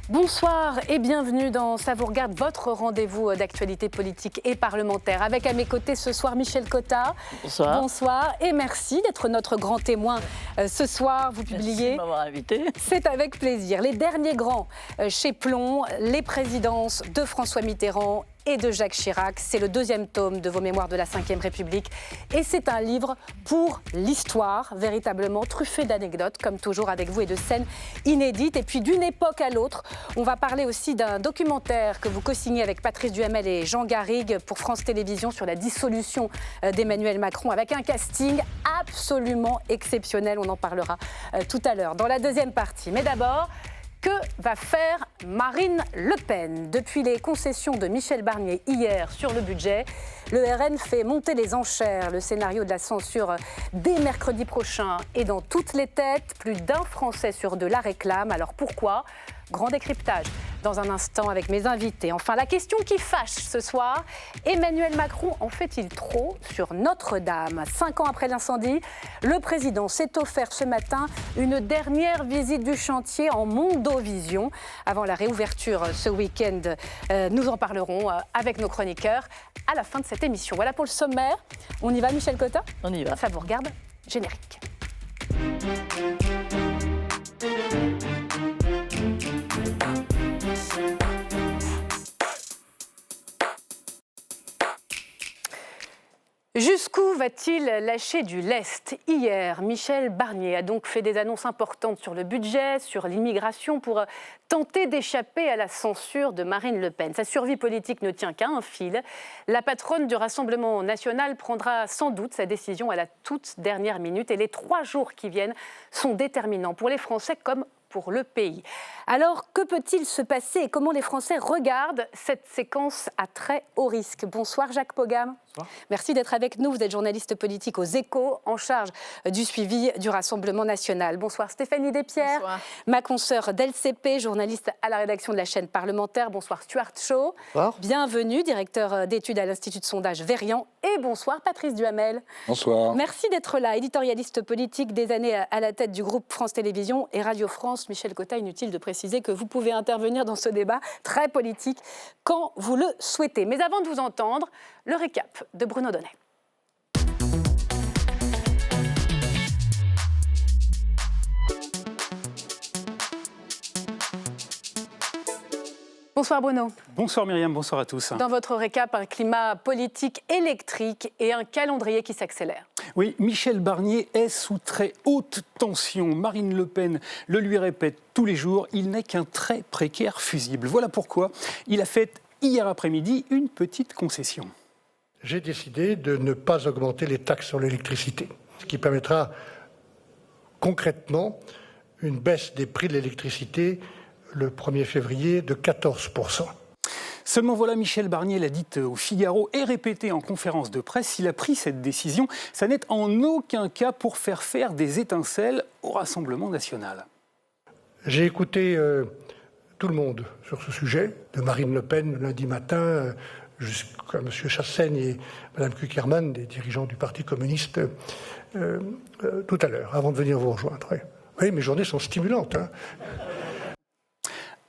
Bonsoir et bienvenue dans Ça vous regarde, votre rendez-vous d'actualité politique et parlementaire. Avec à mes côtés ce soir Michel Cotta. Bonsoir. Bonsoir et merci d'être notre grand témoin ce soir. Vous publiez. Merci de m'avoir invité. C'est avec plaisir. Les derniers grands chez Plon, les présidences de François Mitterrand et de Jacques Chirac. C'est le deuxième tome de vos mémoires de la Ve République. Et c'est un livre pour l'histoire, véritablement truffé d'anecdotes, comme toujours avec vous, et de scènes inédites. Et puis d'une époque à l'autre, on va parler aussi d'un documentaire que vous co-signez avec Patrice Duhamel et Jean Garrigue pour France Télévisions sur la dissolution d'Emmanuel Macron, avec un casting absolument exceptionnel. On en parlera tout à l'heure, dans la deuxième partie. Mais d'abord, que va faire Marine Le Pen? Depuis les concessions de Michel Barnier hier sur le budget, le RN fait monter les enchères. Le scénario de la censure dès mercredi prochain est dans toutes les têtes. Plus d'un Français sur deux la réclame. Alors pourquoi? Grand décryptage dans un instant avec mes invités. Enfin, la question qui fâche ce soir, Emmanuel Macron en fait-il trop sur Notre-Dame? 5 ans après l'incendie, le président s'est offert ce matin une dernière visite du chantier en mondovision. Avant la réouverture ce week-end, nous en parlerons avec nos chroniqueurs à la fin de cette émission. Voilà pour le sommaire. On y va, Michel Cotta? On y va. Ça vous regarde, générique. Jusqu'où va-t-il lâcher du lest? Hier, Michel Barnier a donc fait des annonces importantes sur le budget, sur l'immigration, pour tenter d'échapper à la censure de Marine Le Pen. Sa survie politique ne tient qu'à un fil. La patronne du Rassemblement national prendra sans doute sa décision à la toute dernière minute. Et les 3 jours qui viennent sont déterminants pour les Français comme pour le pays. Alors, que peut-il se passer et comment les Français regardent cette séquence à très haut risque? Bonsoir Jacques Pogam. Bonsoir. Merci d'être avec nous. Vous êtes journaliste politique aux Échos, en charge du suivi du Rassemblement national. Bonsoir Stéphanie Despierres. Bonsoir. Ma consoeur d'LCP, journaliste à la rédaction de la chaîne parlementaire. Bonsoir Stuart Shaw. Bonsoir. Bienvenue, directeur d'études à l'Institut de sondage Verian. Et bonsoir Patrice Duhamel. Bonsoir. Merci d'être là, éditorialiste politique des années à la tête du groupe France Télévisions et Radio France. Michel Cotta, inutile de préciser que vous pouvez intervenir dans ce débat très politique quand vous le souhaitez. Mais avant de vous entendre, le récap de Bruno Donnet. Bonsoir Bruno. Bonsoir Myriam, bonsoir à tous. Dans votre récap, un climat politique électrique et un calendrier qui s'accélère. Oui, Michel Barnier est sous très haute tension. Marine Le Pen le lui répète tous les jours, il n'est qu'un très précaire fusible. Voilà pourquoi il a fait hier après-midi une petite concession. J'ai décidé de ne pas augmenter les taxes sur l'électricité, ce qui permettra concrètement une baisse des prix de l'électricité le 1er février de 14%. Seulement voilà, Michel Barnier l'a dit au Figaro et répété en conférence de presse, s'il a pris cette décision, ça n'est en aucun cas pour faire faire des étincelles au Rassemblement national. J'ai écouté tout le monde sur ce sujet, de Marine Le Pen lundi matin jusqu'à M. Chassaigne et Mme Kuckerman, des dirigeants du Parti communiste, tout à l'heure, avant de venir vous rejoindre. Oui, mes journées sont stimulantes.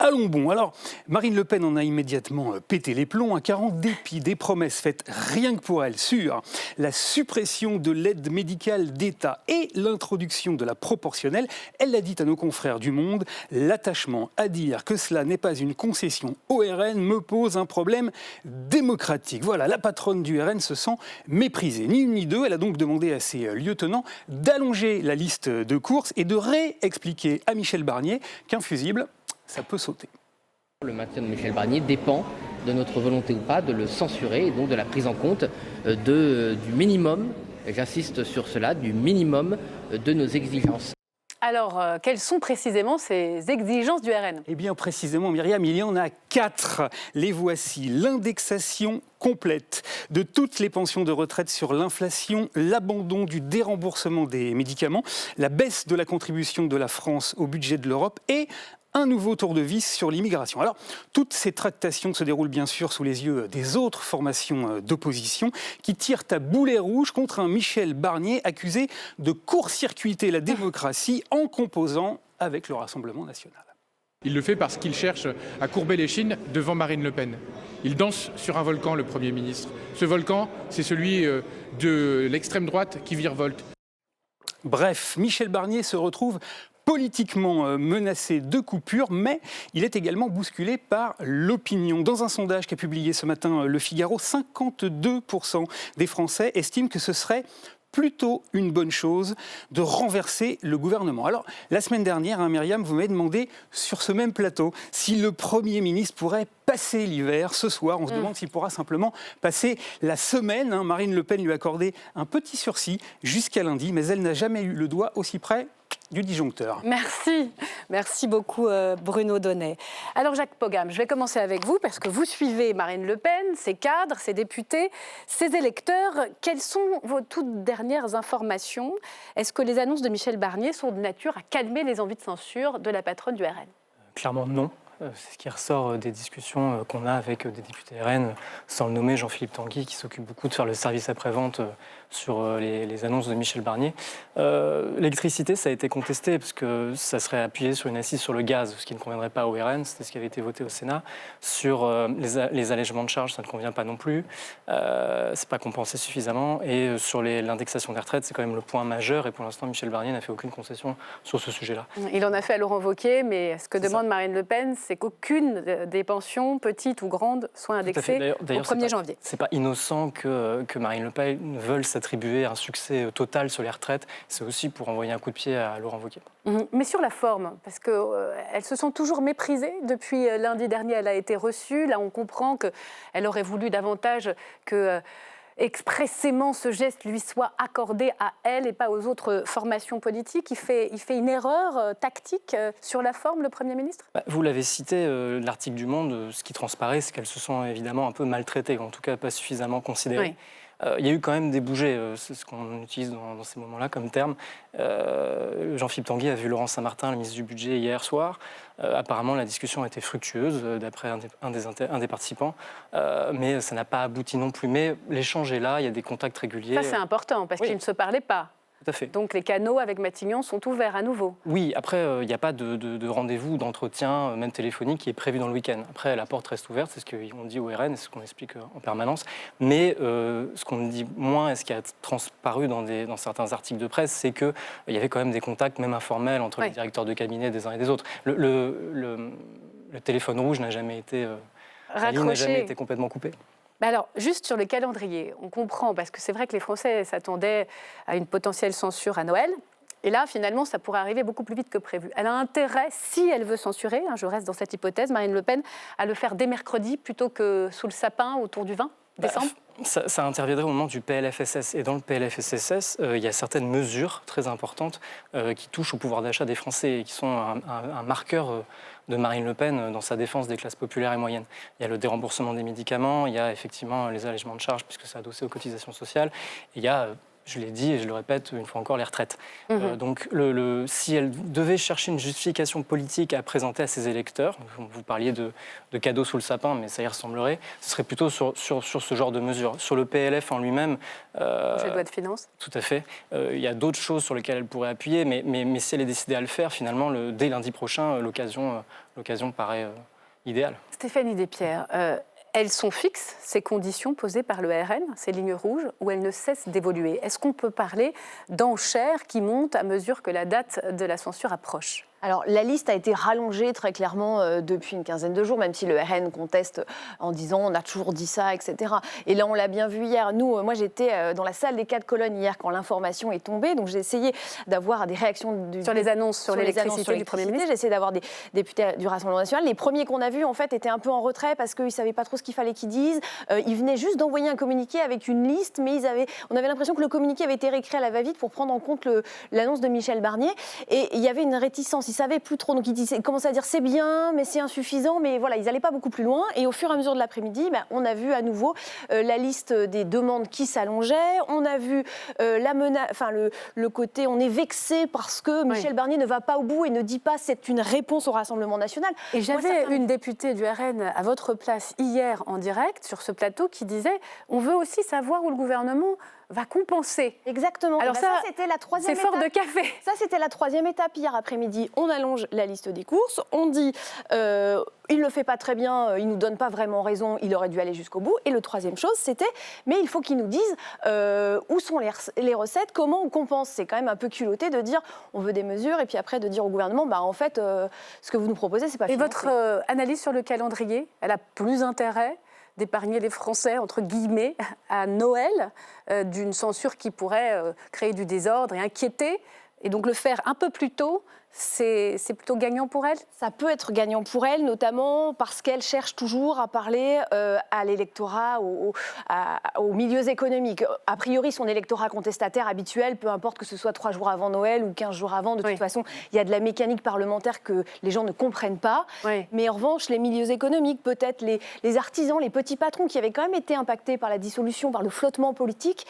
Allons bon, alors Marine Le Pen en a immédiatement pété les plombs, car en dépit des promesses faites rien que pour elle sur la suppression de l'aide médicale d'État et l'introduction de la proportionnelle, elle l'a dit à nos confrères du Monde, l'attachement à dire que cela n'est pas une concession au RN me pose un problème démocratique. Voilà, la patronne du RN se sent méprisée. Ni une ni deux, elle a donc demandé à ses lieutenants d'allonger la liste de courses et de réexpliquer à Michel Barnier qu'un fusible, ça peut sauter. Le maintien de Michel Barnier dépend de notre volonté ou pas de le censurer et donc de la prise en compte du minimum, et j'insiste sur cela, du minimum de nos exigences. Alors, quelles sont précisément ces exigences du RN? Eh bien, précisément, Myriam, il y en a 4. Les voici. L'indexation complète de toutes les pensions de retraite sur l'inflation, l'abandon du déremboursement des médicaments, la baisse de la contribution de la France au budget de l'Europe et un nouveau tour de vis sur l'immigration. Alors, toutes ces tractations se déroulent bien sûr sous les yeux des autres formations d'opposition qui tirent à boulet rouge contre un Michel Barnier accusé de court-circuiter la démocratie en composant avec le Rassemblement national. Il le fait parce qu'il cherche à courber l'échine devant Marine Le Pen. Il danse sur un volcan, le Premier ministre. Ce volcan, c'est celui de l'extrême droite qui virevolte. Bref, Michel Barnier se retrouve politiquement menacé de coupure, mais il est également bousculé par l'opinion. Dans un sondage qu'a publié ce matin Le Figaro, 52% des Français estiment que ce serait plutôt une bonne chose de renverser le gouvernement. Alors, la semaine dernière, Myriam, vous m'avez demandé sur ce même plateau si le Premier ministre pourrait passer l'hiver. Ce soir, on se demande s'il pourra simplement passer la semaine. Marine Le Pen lui a accordé un petit sursis jusqu'à lundi, mais elle n'a jamais eu le doigt aussi près du disjoncteur. Merci beaucoup Bruno Donnet. Alors Jacques Pogam, je vais commencer avec vous parce que vous suivez Marine Le Pen, ses cadres, ses députés, ses électeurs. Quelles sont vos toutes dernières informations? Est-ce que les annonces de Michel Barnier sont de nature à calmer les envies de censure de la patronne du RN? Clairement non. C'est ce qui ressort des discussions qu'on a avec des députés RN, sans le nommer Jean-Philippe Tanguy, qui s'occupe beaucoup de faire le service après-vente sur les annonces de Michel Barnier. L'électricité, ça a été contesté parce que ça serait appuyé sur une assise sur le gaz, ce qui ne conviendrait pas au RN, c'était ce qui avait été voté au Sénat. Sur les allègements de charges, ça ne convient pas non plus, c'est pas compensé suffisamment. Et sur l'indexation des retraites, c'est quand même le point majeur. Et pour l'instant, Michel Barnier n'a fait aucune concession sur ce sujet-là. Il en a fait à Laurent Wauquiez, mais ce que demande Marine Le Pen, c'est qu'aucune des pensions, petites ou grandes, soit indexée au 1er janvier. C'est pas innocent que Marine Le Pen veuille s'attribuer un succès total sur les retraites. C'est aussi pour envoyer un coup de pied à Laurent Wauquiez. Mais sur la forme, parce qu'elle se sent toujours méprisée. Depuis lundi dernier, elle a été reçue. Là, on comprend qu'elle aurait voulu davantage que expressément ce geste lui soit accordé à elle et pas aux autres formations politiques. Il fait une erreur tactique sur la forme, le Premier ministre? Vous l'avez cité, l'article du Monde, ce qui transparaît, c'est qu'elles se sont évidemment un peu maltraitées, en tout cas pas suffisamment considérées. Oui. Il y a eu quand même des bougées, c'est ce qu'on utilise dans ces moments-là comme terme. Jean-Philippe Tanguy a vu Laurent Saint-Martin, le ministre du Budget, hier soir. Apparemment, la discussion a été fructueuse, d'après un des participants, mais ça n'a pas abouti non plus. Mais l'échange est là, il y a des contacts réguliers. Ça, c'est important, parce qu'ils ne se parlaient pas. Tout à fait. Donc les canaux avec Matignon sont ouverts à nouveau. Oui, après, il n'y a pas de rendez-vous, d'entretien, même téléphonique, qui est prévu dans le week-end. Après, la porte reste ouverte, c'est ce qu'on dit au RN, c'est ce qu'on explique en permanence. Mais ce qu'on dit moins, et ce qui a transparu dans certains articles de presse, c'est qu'il y avait quand même des contacts, même informels, entre les directeurs de cabinet des uns et des autres. Le téléphone rouge n'a jamais été... La ligne n'a jamais été complètement coupée. Alors, juste sur le calendrier, on comprend, parce que c'est vrai que les Français s'attendaient à une potentielle censure à Noël. Et là, finalement, ça pourrait arriver beaucoup plus vite que prévu. Elle a intérêt, si elle veut censurer, je reste dans cette hypothèse, Marine Le Pen, à le faire dès mercredi plutôt que sous le sapin autour du 20 décembre. Ça interviendrait au moment du PLFSS. Et dans le PLFSS, il y a certaines mesures très importantes qui touchent au pouvoir d'achat des Français et qui sont un marqueur de Marine Le Pen dans sa défense des classes populaires et moyennes. Il y a le déremboursement des médicaments, il y a effectivement les allègements de charges puisque c'est adossé aux cotisations sociales, et il y a... Je l'ai dit et je le répète une fois encore, les retraites. Donc, si elle devait chercher une justification politique à présenter à ses électeurs, vous parliez de cadeaux sous le sapin, mais ça y ressemblerait, ce serait plutôt sur ce genre de mesures. Sur le PLF en lui-même... Projet de loi de finances. Tout à fait. Il y a d'autres choses sur lesquelles elle pourrait appuyer, mais si elle est décidée à le faire, finalement, dès lundi prochain, l'occasion paraît idéale. Stéphanie Despierres, elles sont fixes, ces conditions posées par le RN, ces lignes rouges, où elles ne cessent d'évoluer. Est-ce qu'on peut parler d'enchères qui montent à mesure que la date de la censure approche ? Alors, la liste a été rallongée très clairement depuis une quinzaine de jours, même si le RN conteste en disant on a toujours dit ça, etc. Et là, on l'a bien vu hier. Moi, j'étais dans la salle des 4 colonnes hier quand l'information est tombée. Donc, j'ai essayé d'avoir des réactions... sur les annonces sur l'électricité du Premier ministre. J'ai essayé d'avoir des députés du Rassemblement national. Les premiers qu'on a vus, en fait, étaient un peu en retrait parce qu'ils ne savaient pas trop ce qu'il fallait qu'ils disent. Ils venaient juste d'envoyer un communiqué avec une liste, mais on avait l'impression que le communiqué avait été réécrit à la va-vite pour prendre en compte l'annonce de Michel Barnier. Et il y avait une réticence. Ils savaient plus trop, donc ils commençaient à dire c'est bien, mais c'est insuffisant, mais voilà, ils n'allaient pas beaucoup plus loin. Et au fur et à mesure de l'après-midi, on a vu à nouveau la liste des demandes qui s'allongeait. On a vu le côté, on est vexé parce que Michel Barnier ne va pas au bout et ne dit pas c'est une réponse au Rassemblement national. Et j'avais une députée du RN à votre place hier en direct sur ce plateau qui disait on veut aussi savoir où le gouvernement va compenser. Exactement. Alors ça, c'était la troisième étape. C'est fort de café. Ça, c'était la troisième étape hier après-midi. On allonge la liste des courses. On dit, il ne le fait pas très bien, il ne nous donne pas vraiment raison, il aurait dû aller jusqu'au bout. Et le troisième chose, c'était, mais il faut qu'il nous dise où sont les recettes, comment on compense. C'est quand même un peu culotté de dire, on veut des mesures, et puis après de dire au gouvernement, en fait, ce que vous nous proposez, c'est pas financé. Et votre analyse sur le calendrier, elle a plus intérêt d'épargner les Français, entre guillemets, à Noël, d'une censure qui pourrait créer du désordre et inquiéter, et donc le faire un peu plus tôt, c'est plutôt gagnant pour elle? Ça peut être gagnant pour elle, notamment parce qu'elle cherche toujours à parler à l'électorat, aux milieux économiques. A priori, son électorat contestataire habituel, peu importe que ce soit 3 jours avant Noël ou 15 jours avant, de toute façon, il y a de la mécanique parlementaire que les gens ne comprennent pas. Oui. Mais en revanche, les milieux économiques, peut-être les artisans, les petits patrons qui avaient quand même été impactés par la dissolution, par le flottement politique,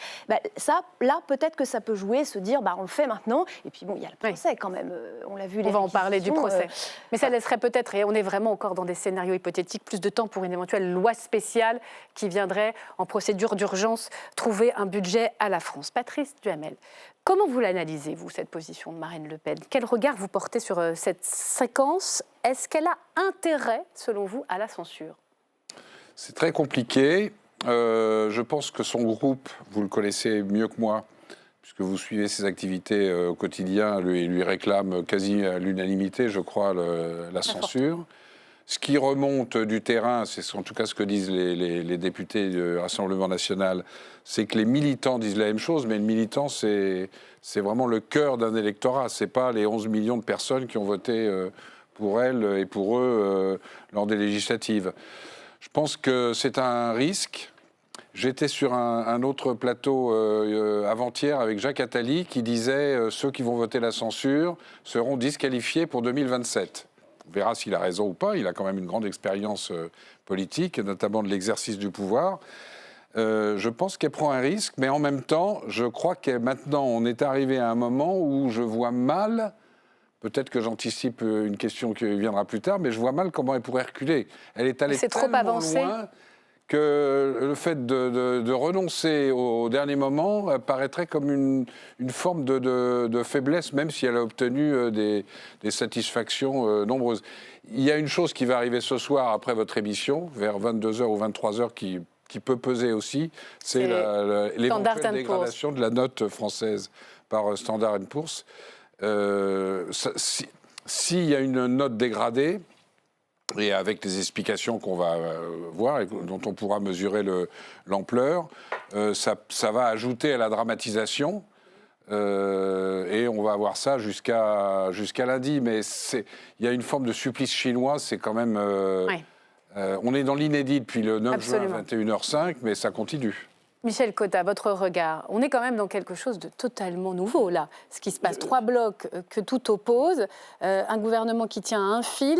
ça, là, peut-être que ça peut jouer, se dire, on le fait maintenant. Et puis bon, il y a le procès quand même. On l'a vu. On va en parler du procès. Mais ça laisserait peut-être, et on est vraiment encore dans des scénarios hypothétiques, plus de temps pour une éventuelle loi spéciale qui viendrait en procédure d'urgence trouver un budget à la France. Patrice Duhamel, comment vous l'analysez, vous, cette position de Marine Le Pen? Quel regard vous portez sur cette séquence? Est-ce qu'elle a intérêt, selon vous, à la censure? C'est très compliqué. Je pense que son groupe, vous le connaissez mieux que moi, puisque vous suivez ses activités au quotidien, lui réclame quasi à l'unanimité, je crois, la censure. Ce qui remonte du terrain, c'est en tout cas ce que disent les députés du Rassemblement national, c'est que les militants disent la même chose, mais le militant, c'est vraiment le cœur d'un électorat. Ce n'est pas les 11 millions de personnes qui ont voté pour elle et pour eux lors des législatives. Je pense que c'est un risque. J'étais sur un autre plateau avant-hier avec Jacques Attali qui disait ceux qui vont voter la censure seront disqualifiés pour 2027. On verra s'il a raison ou pas. Il a quand même une grande expérience politique, notamment de l'exercice du pouvoir. Je pense qu'elle prend un risque, mais en même temps, je crois que maintenant, on est arrivé à un moment où je vois mal, peut-être que j'anticipe une question qui viendra plus tard, mais je vois mal comment elle pourrait reculer. Elle est allée tellement loin que le fait de renoncer au dernier moment paraîtrait comme une forme de faiblesse, même si elle a obtenu des satisfactions nombreuses. Il y a une chose qui va arriver ce soir après votre émission, vers 22h ou 23h, qui peut peser aussi, c'est l'éventuelle dégradation de la note française par Standard & Poor's. S'il y a une note dégradée, et avec les explications qu'on va voir et dont on pourra mesurer l'ampleur, ça va ajouter à la dramatisation et on va avoir ça jusqu'à lundi. Mais il y a une forme de supplice chinois, c'est quand même... on est dans l'inédit depuis le 9 juin à 21h05, mais ça continue. Michel Cotta, votre regard, on est quand même dans quelque chose de totalement nouveau, là. Ce qui se passe, 3 blocs que tout oppose, un gouvernement qui tient un fil,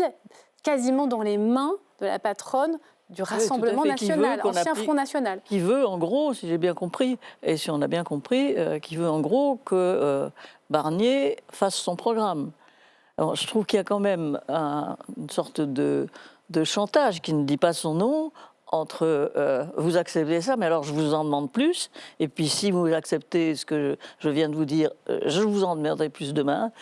quasiment dans les mains de la patronne du Rassemblement national, ancien Front National. Qui veut, en gros, si j'ai bien compris, et si on a bien compris, qui veut en gros que Barnier fasse son programme. Alors, je trouve qu'il y a quand même une sorte de chantage qui ne dit pas son nom, entre vous acceptez ça, mais alors je vous en demande plus, et puis si vous acceptez ce que je viens de vous dire, je vous en demanderai plus demain,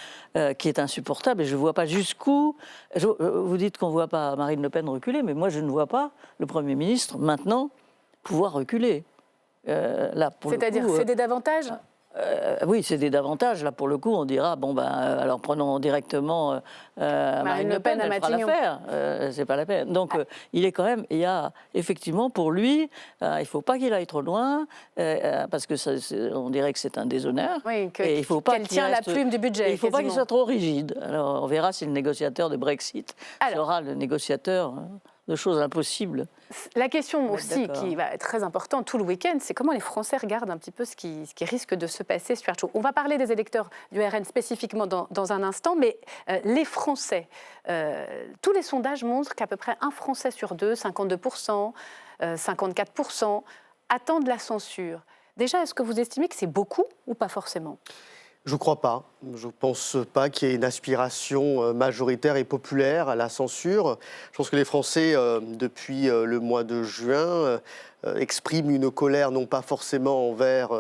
qui est insupportable, et je ne vois pas jusqu'où... Vous dites qu'on ne voit pas Marine Le Pen reculer, mais moi je ne vois pas le Premier ministre maintenant pouvoir reculer. C'est-à-dire céder davantage ? Oui, c'est des davantages. Là, pour le coup, on dira alors prenons directement Marine Le Pen, elle fera l'affaire. C'est pas la peine. Donc, il est quand même. Il y a effectivement pour lui, il faut pas qu'il aille trop loin parce que on dirait que c'est un déshonneur. Oui, il faut pas qu'elle tient la plume du budget. Il faut pas qu'il soit trop rigide. Alors, on verra si le négociateur de Brexit sera le négociateur de choses impossibles. La question aussi qui va être très importante tout le week-end, c'est comment les Français regardent un petit peu ce qui risque de se passer super chaud. On va parler des électeurs du RN spécifiquement dans un instant, mais les Français, tous les sondages montrent qu'à peu près un Français sur 2, 52%, 54%, attendent la censure. Déjà, est-ce que vous estimez que c'est beaucoup ou pas forcément ? Je ne crois pas. Je ne pense pas qu'il y ait une aspiration majoritaire et populaire à la censure. Je pense que les Français, depuis le mois de juin, expriment une colère non pas forcément envers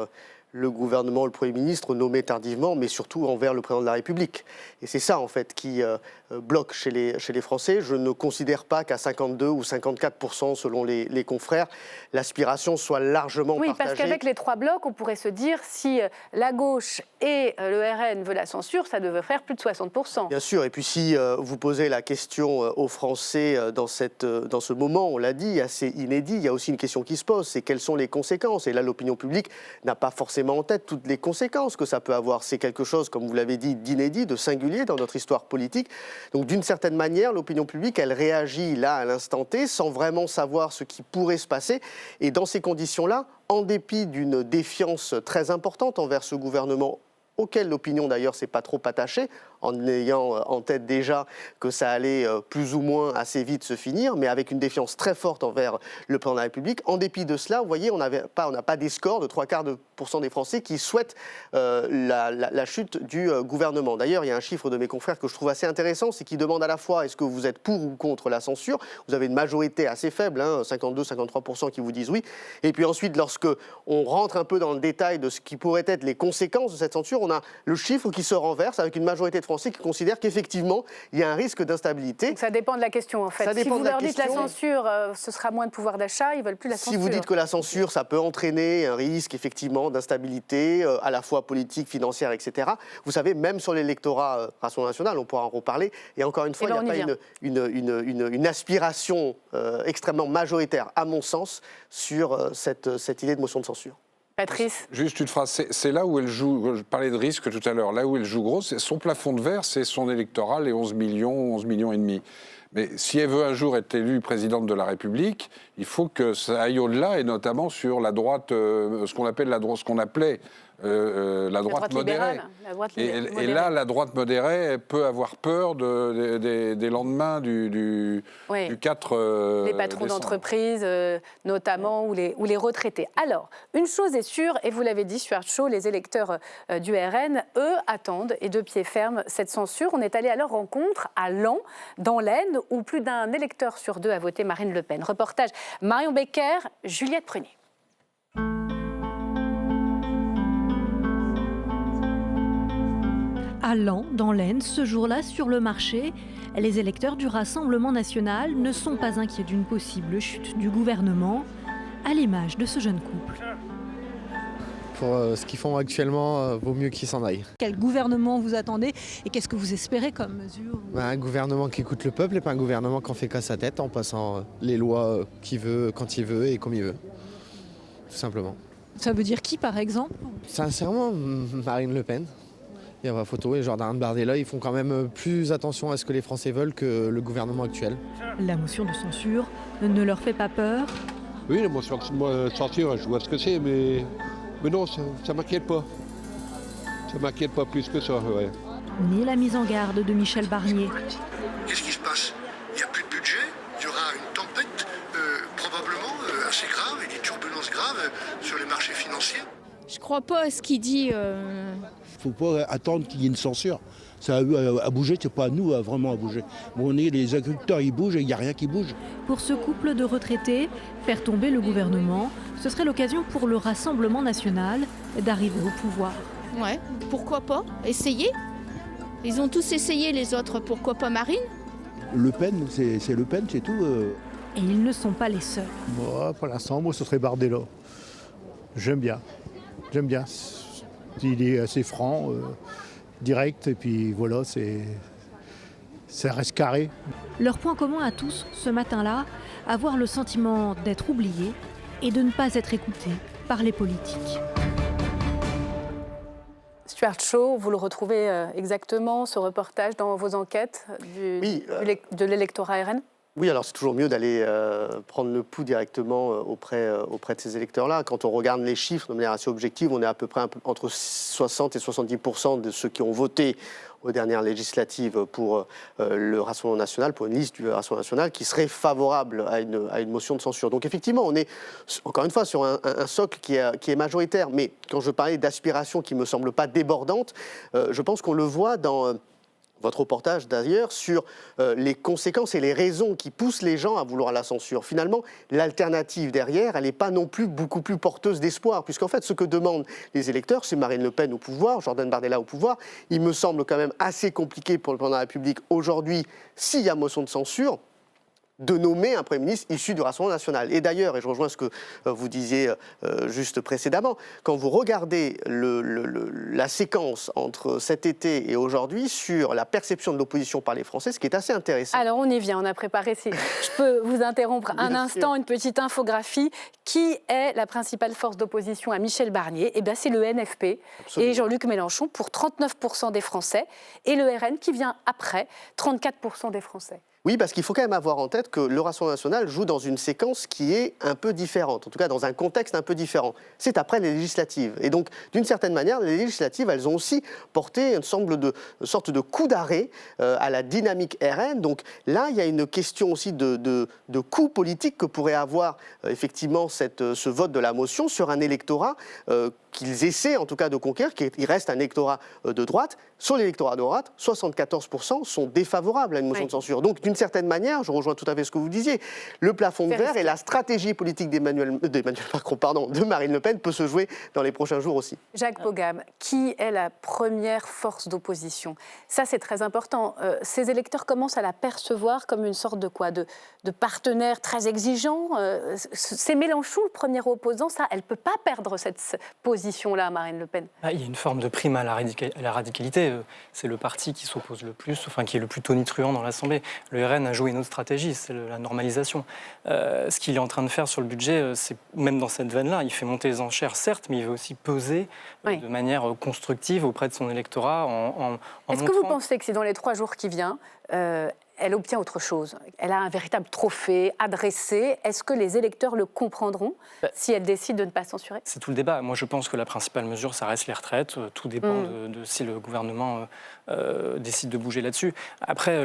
le gouvernement, le Premier ministre, nommé tardivement, mais surtout envers le Président de la République. Et c'est ça, en fait, qui bloque chez les Français. Je ne considère pas qu'à 52 ou 54%, selon les confrères, l'aspiration soit largement partagée. Oui, parce qu'avec les 3 blocs, on pourrait se dire, si la gauche et le RN veulent la censure, ça devrait faire plus de 60%. Bien sûr, et puis si vous posez la question aux Français dans ce moment, on l'a dit, assez inédit, il y a aussi une question qui se pose, c'est quelles sont les conséquences. Et là, l'opinion publique n'a pas forcément en tête toutes les conséquences que ça peut avoir. C'est quelque chose, comme vous l'avez dit, d'inédit, de singulier dans notre histoire politique. Donc d'une certaine manière, l'opinion publique, elle réagit là à l'instant T sans vraiment savoir ce qui pourrait se passer. Et dans ces conditions-là, en dépit d'une défiance très importante envers ce gouvernement, auquel l'opinion d'ailleurs s'est pas trop attachée, en ayant en tête déjà que ça allait plus ou moins assez vite se finir, mais avec une défiance très forte envers le président de la République. En dépit de cela, vous voyez, on n'a pas des scores de 3/4% des Français qui souhaitent la chute du gouvernement. D'ailleurs, il y a un chiffre de mes confrères que je trouve assez intéressant, c'est qu'ils demandent à la fois est-ce que vous êtes pour ou contre la censure. Vous avez une majorité assez faible, 52-53% qui vous disent oui. Et puis ensuite, lorsque on rentre un peu dans le détail de ce qui pourrait être les conséquences de cette censure, on a le chiffre qui se renverse avec une majorité de Français qui considèrent qu'effectivement, il y a un risque d'instabilité. Donc ça dépend de la question, en fait. Si vous leur dites la censure, ce sera moins de pouvoir d'achat, ils ne veulent plus la censure. Si vous dites que la censure, ça peut entraîner un risque, effectivement, d'instabilité, à la fois politique, financière, etc. Vous savez, même sur l'électorat Rassemblement national, on pourra en reparler, et encore une fois, il n'y a pas une aspiration extrêmement majoritaire, à mon sens, sur cette idée de motion de censure. Patrice. Juste une phrase, c'est là où elle joue, je parlais de risque tout à l'heure, là où elle joue gros, c'est son plafond de verre, c'est son électorat, les 11 millions et demi. Mais si elle veut un jour être élue présidente de la République, il faut que ça aille au-delà, et notamment sur la droite, ce qu'on appelait la droite modérée. Et là, la droite modérée, elle peut avoir peur des lendemains du 4 les patrons d'entreprise, notamment, ou les retraités. Alors, une chose est sûre, et vous l'avez dit, Stuart Shaw, les électeurs du RN, eux, attendent, et de pied ferme, cette censure. On est allé à leur rencontre à Laon, dans l'Aisne, où plus d'un électeur sur 2 a voté Marine Le Pen. Reportage Marion Becker, Juliette Prunier. À Laon, dans l'Aisne, ce jour-là, sur le marché, les électeurs du Rassemblement national ne sont pas inquiets d'une possible chute du gouvernement, à l'image de ce jeune couple. Pour ce qu'ils font actuellement, vaut mieux qu'ils s'en aillent. Quel gouvernement vous attendez et qu'est-ce que vous espérez comme mesure ? Un gouvernement qui écoute le peuple et pas un gouvernement qui en fait qu'à sa tête en passant les lois qu'il veut, quand il veut et comme il veut. Tout simplement. Ça veut dire qui, par exemple ? Sincèrement, Marine Le Pen. Il y a ma photo et Jordan Bardella, ils font quand même plus attention à ce que les Français veulent que le gouvernement actuel. La motion de censure ne leur fait pas peur ? Oui, la motion de censure, je vois ce que c'est, mais non, ça m'inquiète pas. Ça m'inquiète pas plus que ça, ouais. Ni la mise en garde de Michel Barnier. Qu'est-ce qui se passe ? Il n'y a plus de budget, il y aura une tempête probablement assez grave et des turbulences graves sur les marchés financiers. Je crois pas à ce qu'il dit. Il ne faut pas attendre qu'il y ait une censure. Ça a bougé, c'est pas à nous vraiment à bouger. Bon, les agriculteurs, ils bougent et il n'y a rien qui bouge. Pour ce couple de retraités, faire tomber le gouvernement, ce serait l'occasion pour le Rassemblement national d'arriver au pouvoir. Ouais, pourquoi pas ? Essayer. Ils ont tous essayé, les autres. Pourquoi pas Marine ? Le Pen, c'est Le Pen, c'est tout. Et ils ne sont pas les seuls. Moi, pour l'instant, ce serait Bardella. J'aime bien. Il est assez franc, direct, et puis voilà, ça reste carré. Leur point commun à tous, ce matin-là, avoir le sentiment d'être oubliés et de ne pas être écoutés par les politiques. Stuart Shaw, vous le retrouvez exactement, ce reportage, dans vos enquêtes de l'électorat RN ? Oui, alors c'est toujours mieux d'aller prendre le pouls directement auprès de ces électeurs-là. Quand on regarde les chiffres de manière assez objective, on est à peu près entre 60 et 70% de ceux qui ont voté aux dernières législatives pour le Rassemblement national, pour une liste du Rassemblement national, qui serait favorable à une motion de censure. Donc effectivement, on est encore une fois sur un socle qui est majoritaire. Mais quand je parlais d'aspiration qui ne me semble pas débordante, je pense qu'on le voit dans votre reportage d'ailleurs sur les conséquences et les raisons qui poussent les gens à vouloir la censure. Finalement, l'alternative derrière, elle n'est pas non plus beaucoup plus porteuse d'espoir, puisqu'en fait, ce que demandent les électeurs, c'est Marine Le Pen au pouvoir, Jordan Bardella au pouvoir. Il me semble quand même assez compliqué pour le président de la République aujourd'hui, s'il y a motion de censure, de nommer un Premier ministre issu du Rassemblement national. Et d'ailleurs, et je rejoins ce que vous disiez juste précédemment, quand vous regardez la séquence entre cet été et aujourd'hui sur la perception de l'opposition par les Français, ce qui est assez intéressant. Alors on y vient, on a préparé, je peux vous interrompre un instant, une petite infographie. Qui est la principale force d'opposition à Michel Barnier? Eh bien c'est le NFP. Absolument. Et Jean-Luc Mélenchon pour 39% des Français, et le RN qui vient après, 34% des Français. Oui, parce qu'il faut quand même avoir en tête que le Rassemblement national joue dans une séquence qui est un peu différente, en tout cas dans un contexte un peu différent. C'est après les législatives. Et donc, d'une certaine manière, les législatives, elles ont aussi porté une sorte de coup d'arrêt à la dynamique RN. Donc là, il y a une question aussi de coût politique que pourrait avoir effectivement ce vote de la motion sur un électorat qu'ils essaient en tout cas de conquérir, qui reste un électorat de droite. Sur l'électorat de droite, 74% sont défavorables à une motion de censure. Donc, d'une certaine manière, je rejoins tout à fait ce que vous disiez, le plafond de verre et la stratégie politique de Marine Le Pen peut se jouer dans les prochains jours aussi. Jacques Pogam, qui est la première force d'opposition? Ça, c'est très important. Ces électeurs commencent à la percevoir comme une sorte de quoi? De partenaire très exigeant. C'est Mélenchon, le premier opposant. Ça, elle ne peut pas perdre cette position-là, Marine Le Pen. Il y a une forme de prime à la radicalité. C'est le parti qui s'oppose le plus, enfin qui est le plus tonitruant dans l'Assemblée. Le RN a joué une autre stratégie, c'est la normalisation. Ce qu'il est en train de faire sur le budget, c'est même dans cette veine-là, il fait monter les enchères, certes, mais il veut aussi peser de manière constructive auprès de son électorat en Est-ce que vous pensez que c'est dans les 3 jours qui viennent, elle obtient autre chose? Elle a un véritable trophée adressé. Est-ce que les électeurs le comprendront si elle décide de ne pas censurer? C'est tout le débat. Moi, je pense que la principale mesure, ça reste les retraites. Tout dépend de si le gouvernement décide de bouger là-dessus. Après,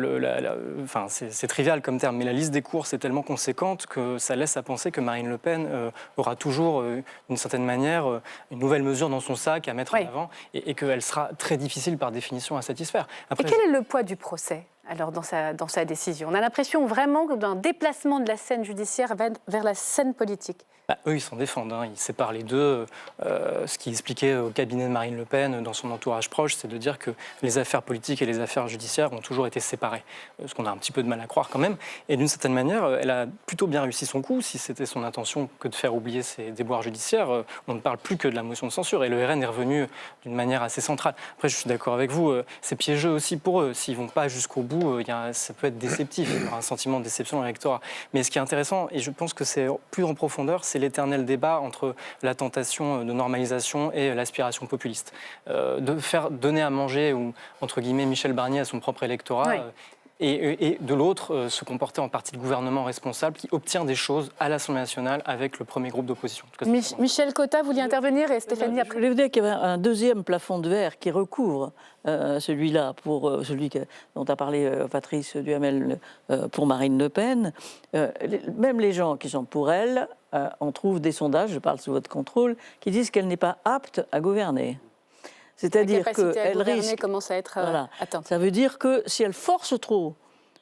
c'est trivial comme terme, mais la liste des courses est tellement conséquente que ça laisse à penser que Marine Le Pen aura toujours, d'une certaine manière, une nouvelle mesure dans son sac à mettre en avant et qu'elle sera très difficile par définition à satisfaire. Après, et quel est le poids du procès alors dans sa décision? On a l'impression vraiment d'un déplacement de la scène judiciaire vers la scène politique. Eux, ils s'en défendent. Ils séparent les deux. Ce qui expliquait au cabinet de Marine Le Pen, dans son entourage proche, c'est de dire que les affaires politiques et les affaires judiciaires ont toujours été séparées. Ce qu'on a un petit peu de mal à croire quand même. Et d'une certaine manière, elle a plutôt bien réussi son coup. Si c'était son intention que de faire oublier ces déboires judiciaires, on ne parle plus que de la motion de censure. Et le RN est revenu d'une manière assez centrale. Après, je suis d'accord avec vous, c'est piégeux aussi pour eux. S'ils ne vont pas jusqu'au bout, ça peut être déceptif. Il y aura un sentiment de déception dans l'électorat. Mais ce qui est intéressant, et je pense que c'est plus en profondeur, c'est l'éternel débat entre la tentation de normalisation et l'aspiration populiste. De faire donner à manger, ou entre guillemets, Michel Barnier à son propre électorat, et de l'autre, se comporter en partie de gouvernement responsable qui obtient des choses à l'Assemblée nationale avec le premier groupe d'opposition. Michel Cotta, vous vouliez intervenir et Stéphanie après. Je voulais vous dire qu'il y avait un deuxième plafond de verre qui recouvre celui-là pour celui dont a parlé Patrice Duhamel pour Marine Le Pen. Même les gens qui sont pour elle en trouvent des sondages, je parle sous votre contrôle, qui disent qu'elle n'est pas apte à gouverner. C'est-à-dire qu'elle risque. Commence à être atteinte. Ça veut dire que si elle force trop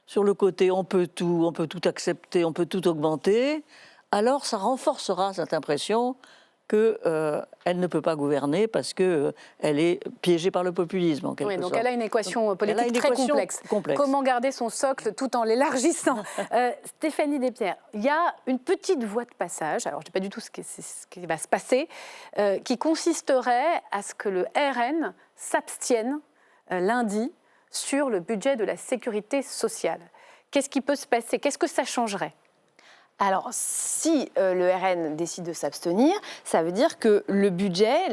sur le côté on peut tout accepter, on peut tout augmenter, alors ça renforcera cette impression qu'elle ne peut pas gouverner parce qu'elle est piégée par le populisme, en quelque sorte. Donc elle a une équation politique très complexe. Comment garder son socle tout en l'élargissant? Stéphanie Despierres, il y a une petite voie de passage, alors je ne sais pas du tout ce qui va se passer, qui consisterait à ce que le RN s'abstienne lundi sur le budget de la sécurité sociale. Qu'est-ce qui peut se passer? Qu'est-ce que ça changerait? Alors, si le RN décide de s'abstenir, ça veut dire que le budget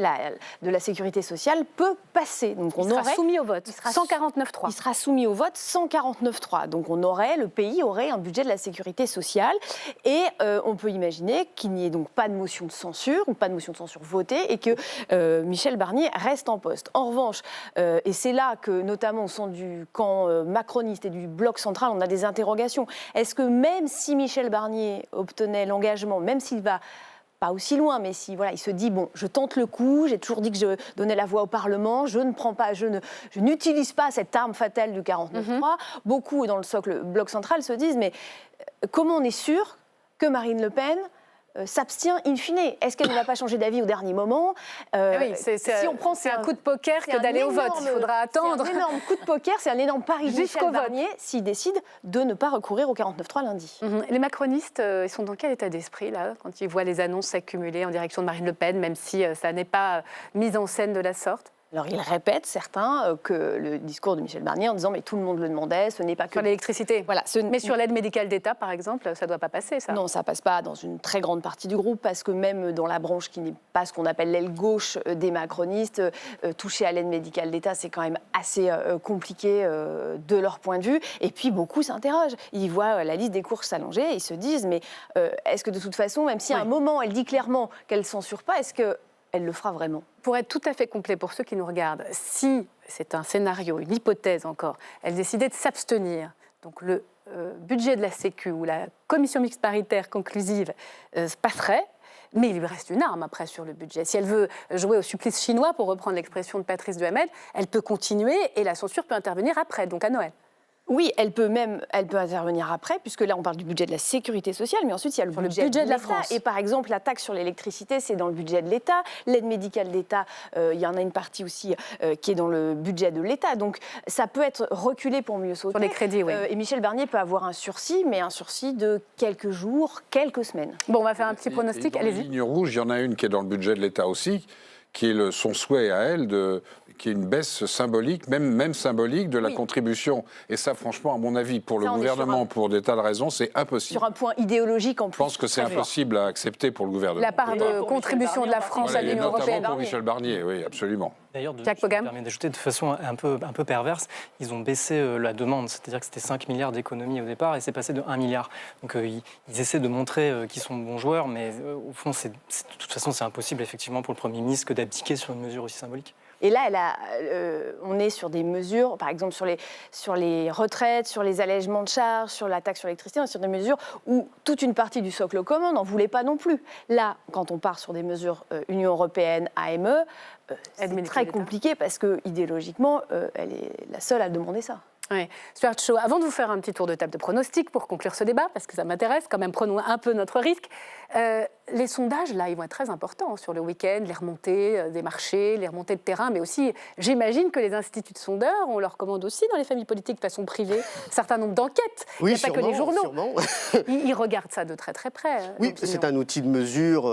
de la sécurité sociale peut passer. Donc, il sera soumis au vote, 149.3. Il sera soumis au vote, 149.3. Donc, le pays aurait un budget de la sécurité sociale. Et on peut imaginer qu'il n'y ait donc pas de motion de censure, ou pas de motion de censure votée, et que Michel Barnier reste en poste. En revanche, et c'est là que, notamment au sein du camp macroniste et du bloc central, on a des interrogations. Est-ce que même si Michel Barnier obtenait l'engagement, même s'il va pas aussi loin, mais si il se dit bon, je tente le coup, j'ai toujours dit que je donnais la voix au Parlement, je n'utilise pas cette arme fatale du 49.3. Beaucoup dans le socle bloc central se disent mais comment on est sûr que Marine Le Pen s'abstient in fine. Est-ce qu'elle ne va pas changer d'avis au dernier moment? Si on prend, c'est un coup de poker que d'aller au vote. Il faudra attendre. C'est un énorme coup de poker, c'est un énorme pari de Michel Barnier s'il décide de ne pas recourir au 49.3 lundi. Les macronistes, ils sont dans quel état d'esprit là, quand ils voient les annonces s'accumuler en direction de Marine Le Pen, même si ça n'est pas mis en scène de la sorte? Alors, ils répètent, certains, que le discours de Michel Barnier en disant « mais tout le monde le demandait, ce n'est pas que… » Sur l'électricité. Voilà, mais sur l'aide médicale d'État, par exemple, ça ne doit pas passer, ça? Non, ça ne passe pas dans une très grande partie du groupe, parce que même dans la branche qui n'est pas ce qu'on appelle l'aile gauche des macronistes, toucher à l'aide médicale d'État, c'est quand même assez compliqué de leur point de vue. Et puis, beaucoup s'interrogent. Ils voient la liste des courses s'allonger et ils se disent « mais est-ce que de toute façon, même si à un moment, elle dit clairement qu'elle ne censure pas, est-ce que… » elle le fera vraiment. Pour être tout à fait complet pour ceux qui nous regardent, si c'est un scénario, une hypothèse encore, elle décidait de s'abstenir, donc le budget de la Sécu ou la commission mixte paritaire conclusive passerait, mais il lui reste une arme après sur le budget. Si elle veut jouer au supplice chinois, pour reprendre l'expression de Patrice Duhamel, elle peut continuer et la censure peut intervenir après, donc à Noël. Oui, elle peut intervenir après, puisque là, on parle du budget de la sécurité sociale, mais ensuite, il y a le budget de la France. Et par exemple, la taxe sur l'électricité, c'est dans le budget de l'État. L'aide médicale d'État, il y en a une partie aussi qui est dans le budget de l'État. Donc, ça peut être reculé pour mieux sauter. Sur les crédits, oui. Et Michel Barnier peut avoir un sursis, mais un sursis de quelques jours, quelques semaines. Bon, on va faire un petit pronostic. Allez-y. Dans les lignes rouges, il y en a une qui est dans le budget de l'État aussi, qui est son souhait à elle qui est une baisse symbolique, même symbolique, de la contribution. Et ça, franchement, à mon avis, pour le gouvernement, pour des tas de raisons, c'est impossible. Sur un point idéologique en plus. Je pense que c'est impossible à accepter pour le gouvernement. La part de contribution de la France à l'Union européenne. Notamment pour Michel Barnier, oui, absolument. D'ailleurs, je me permets d'ajouter de façon un peu perverse, ils ont baissé la demande, c'est-à-dire que c'était 5 milliards d'économies au départ et c'est passé de 1 milliard. Donc ils essaient de montrer qu'ils sont bons joueurs, mais au fond, de toute façon, c'est impossible effectivement pour le Premier ministre que d'abdiquer sur une mesure aussi symbolique. Et là, on est sur des mesures, par exemple sur les retraites, sur les allègements de charges, sur la taxe sur l'électricité, on est sur des mesures où toute une partie du socle commun n'en voulait pas non plus. Là, quand on part sur des mesures Union européenne, AME, c'est très compliqué parce que idéologiquement, elle est la seule à demander ça. Oui. Stuart Shaw, avant de vous faire un petit tour de table de pronostics pour conclure ce débat, parce que ça m'intéresse, quand même prenons un peu notre risque, les sondages, là, ils vont être très importants sur le week-end, les remontées des marchés, les remontées de terrain, mais aussi, j'imagine que les instituts de sondeurs, on leur commande aussi dans les familles politiques de façon privée un certain nombre d'enquêtes. Oui, il n'y a pas que les journaux. Ils regardent ça de très très près. Oui, c'est un outil de mesure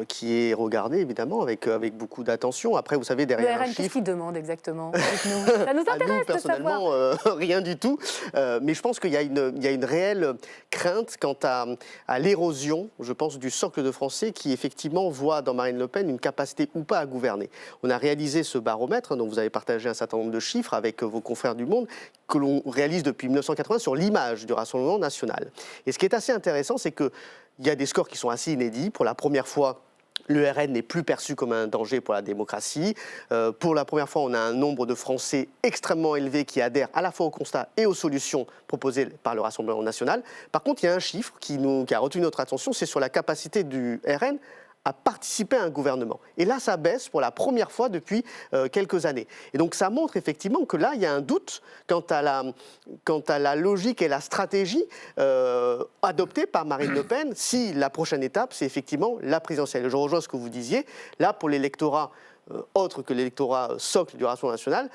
qui est regardé, évidemment, avec beaucoup d'attention. Après, vous savez, derrière le RN, qu'est-ce qu'ils demandent exactement? Ça nous intéresse de savoir. Rien du tout. Mais je pense qu'il y a une réelle crainte quant à l'érosion, je pense, du socle de Français qui, effectivement, voit dans Marine Le Pen une capacité ou pas à gouverner. On a réalisé ce baromètre, dont vous avez partagé un certain nombre de chiffres avec vos confrères du Monde, que l'on réalise depuis 1980 sur l'image du Rassemblement national. Et ce qui est assez intéressant, c'est qu'il y a des scores qui sont assez inédits. Pour la première fois, le RN n'est plus perçu comme un danger pour la démocratie. Pour la première fois, on a un nombre de Français extrêmement élevé qui adhèrent à la fois au constat et aux solutions proposées par le Rassemblement national. Par contre, il y a un chiffre qui a retenu notre attention, c'est sur la capacité du RN à participer à un gouvernement. Et là, ça baisse pour la première fois depuis quelques années. Et donc, ça montre effectivement que là, il y a un doute quant à la logique et la stratégie adoptée par Marine Le Pen si la prochaine étape, c'est effectivement la présidentielle. Je rejoins ce que vous disiez. Là, pour l'électorat autre que l'électorat socle du Rassemblement national,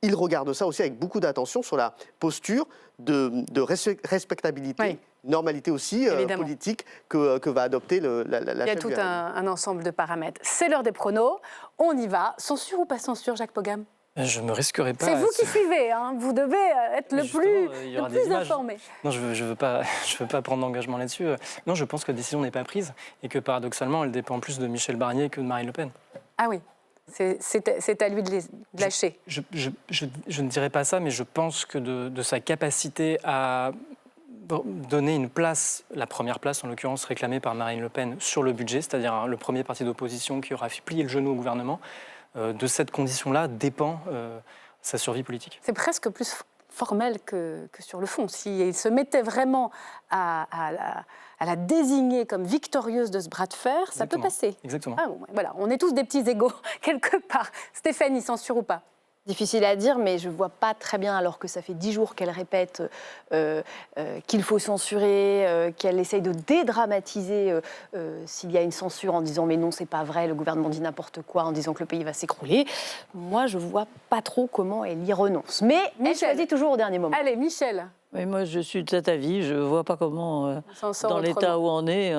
il regarde ça aussi avec beaucoup d'attention sur la posture de respectabilité, normalité aussi politique que va adopter la Il y a tout un ensemble de paramètres. C'est l'heure des pronos. On y va. Censure ou pas censure, Jacques Pogam? Je ne me risquerai pas. C'est vous qui suivez, hein. Vous devez être le plus informé. Non, je veux pas prendre d'engagement là-dessus. Non, je pense que la décision n'est pas prise et que paradoxalement, elle dépend plus de Michel Barnier que de Marine Le Pen. Ah oui, c'est à lui de lâcher. Je ne dirais pas ça, mais je pense que de sa capacité à donner une place, la première place en l'occurrence réclamée par Marine Le Pen sur le budget, c'est-à-dire le premier parti d'opposition qui aura fait plier le genou au gouvernement, de cette condition-là dépend sa survie politique. C'est presque plus formel que sur le fond. S'il se mettait vraiment à la désigner comme victorieuse de ce bras de fer, ça Exactement. peut passer. Exactement. Ah bon, voilà, on est tous des petits égaux quelque part. Stéphanie, censure ou pas? Difficile à dire, mais je ne vois pas très bien, alors que ça fait 10 jours qu'elle répète qu'il faut censurer, qu'elle essaye de dédramatiser s'il y a une censure en disant « mais non, c'est pas vrai, le gouvernement dit n'importe quoi », en disant que le pays va s'écrouler. Moi, je ne vois pas trop comment elle y renonce. Mais elle choisit toujours au dernier moment. Allez, Michel. Oui, moi, je suis de cet avis. Je ne vois pas comment, dans l'état où on est,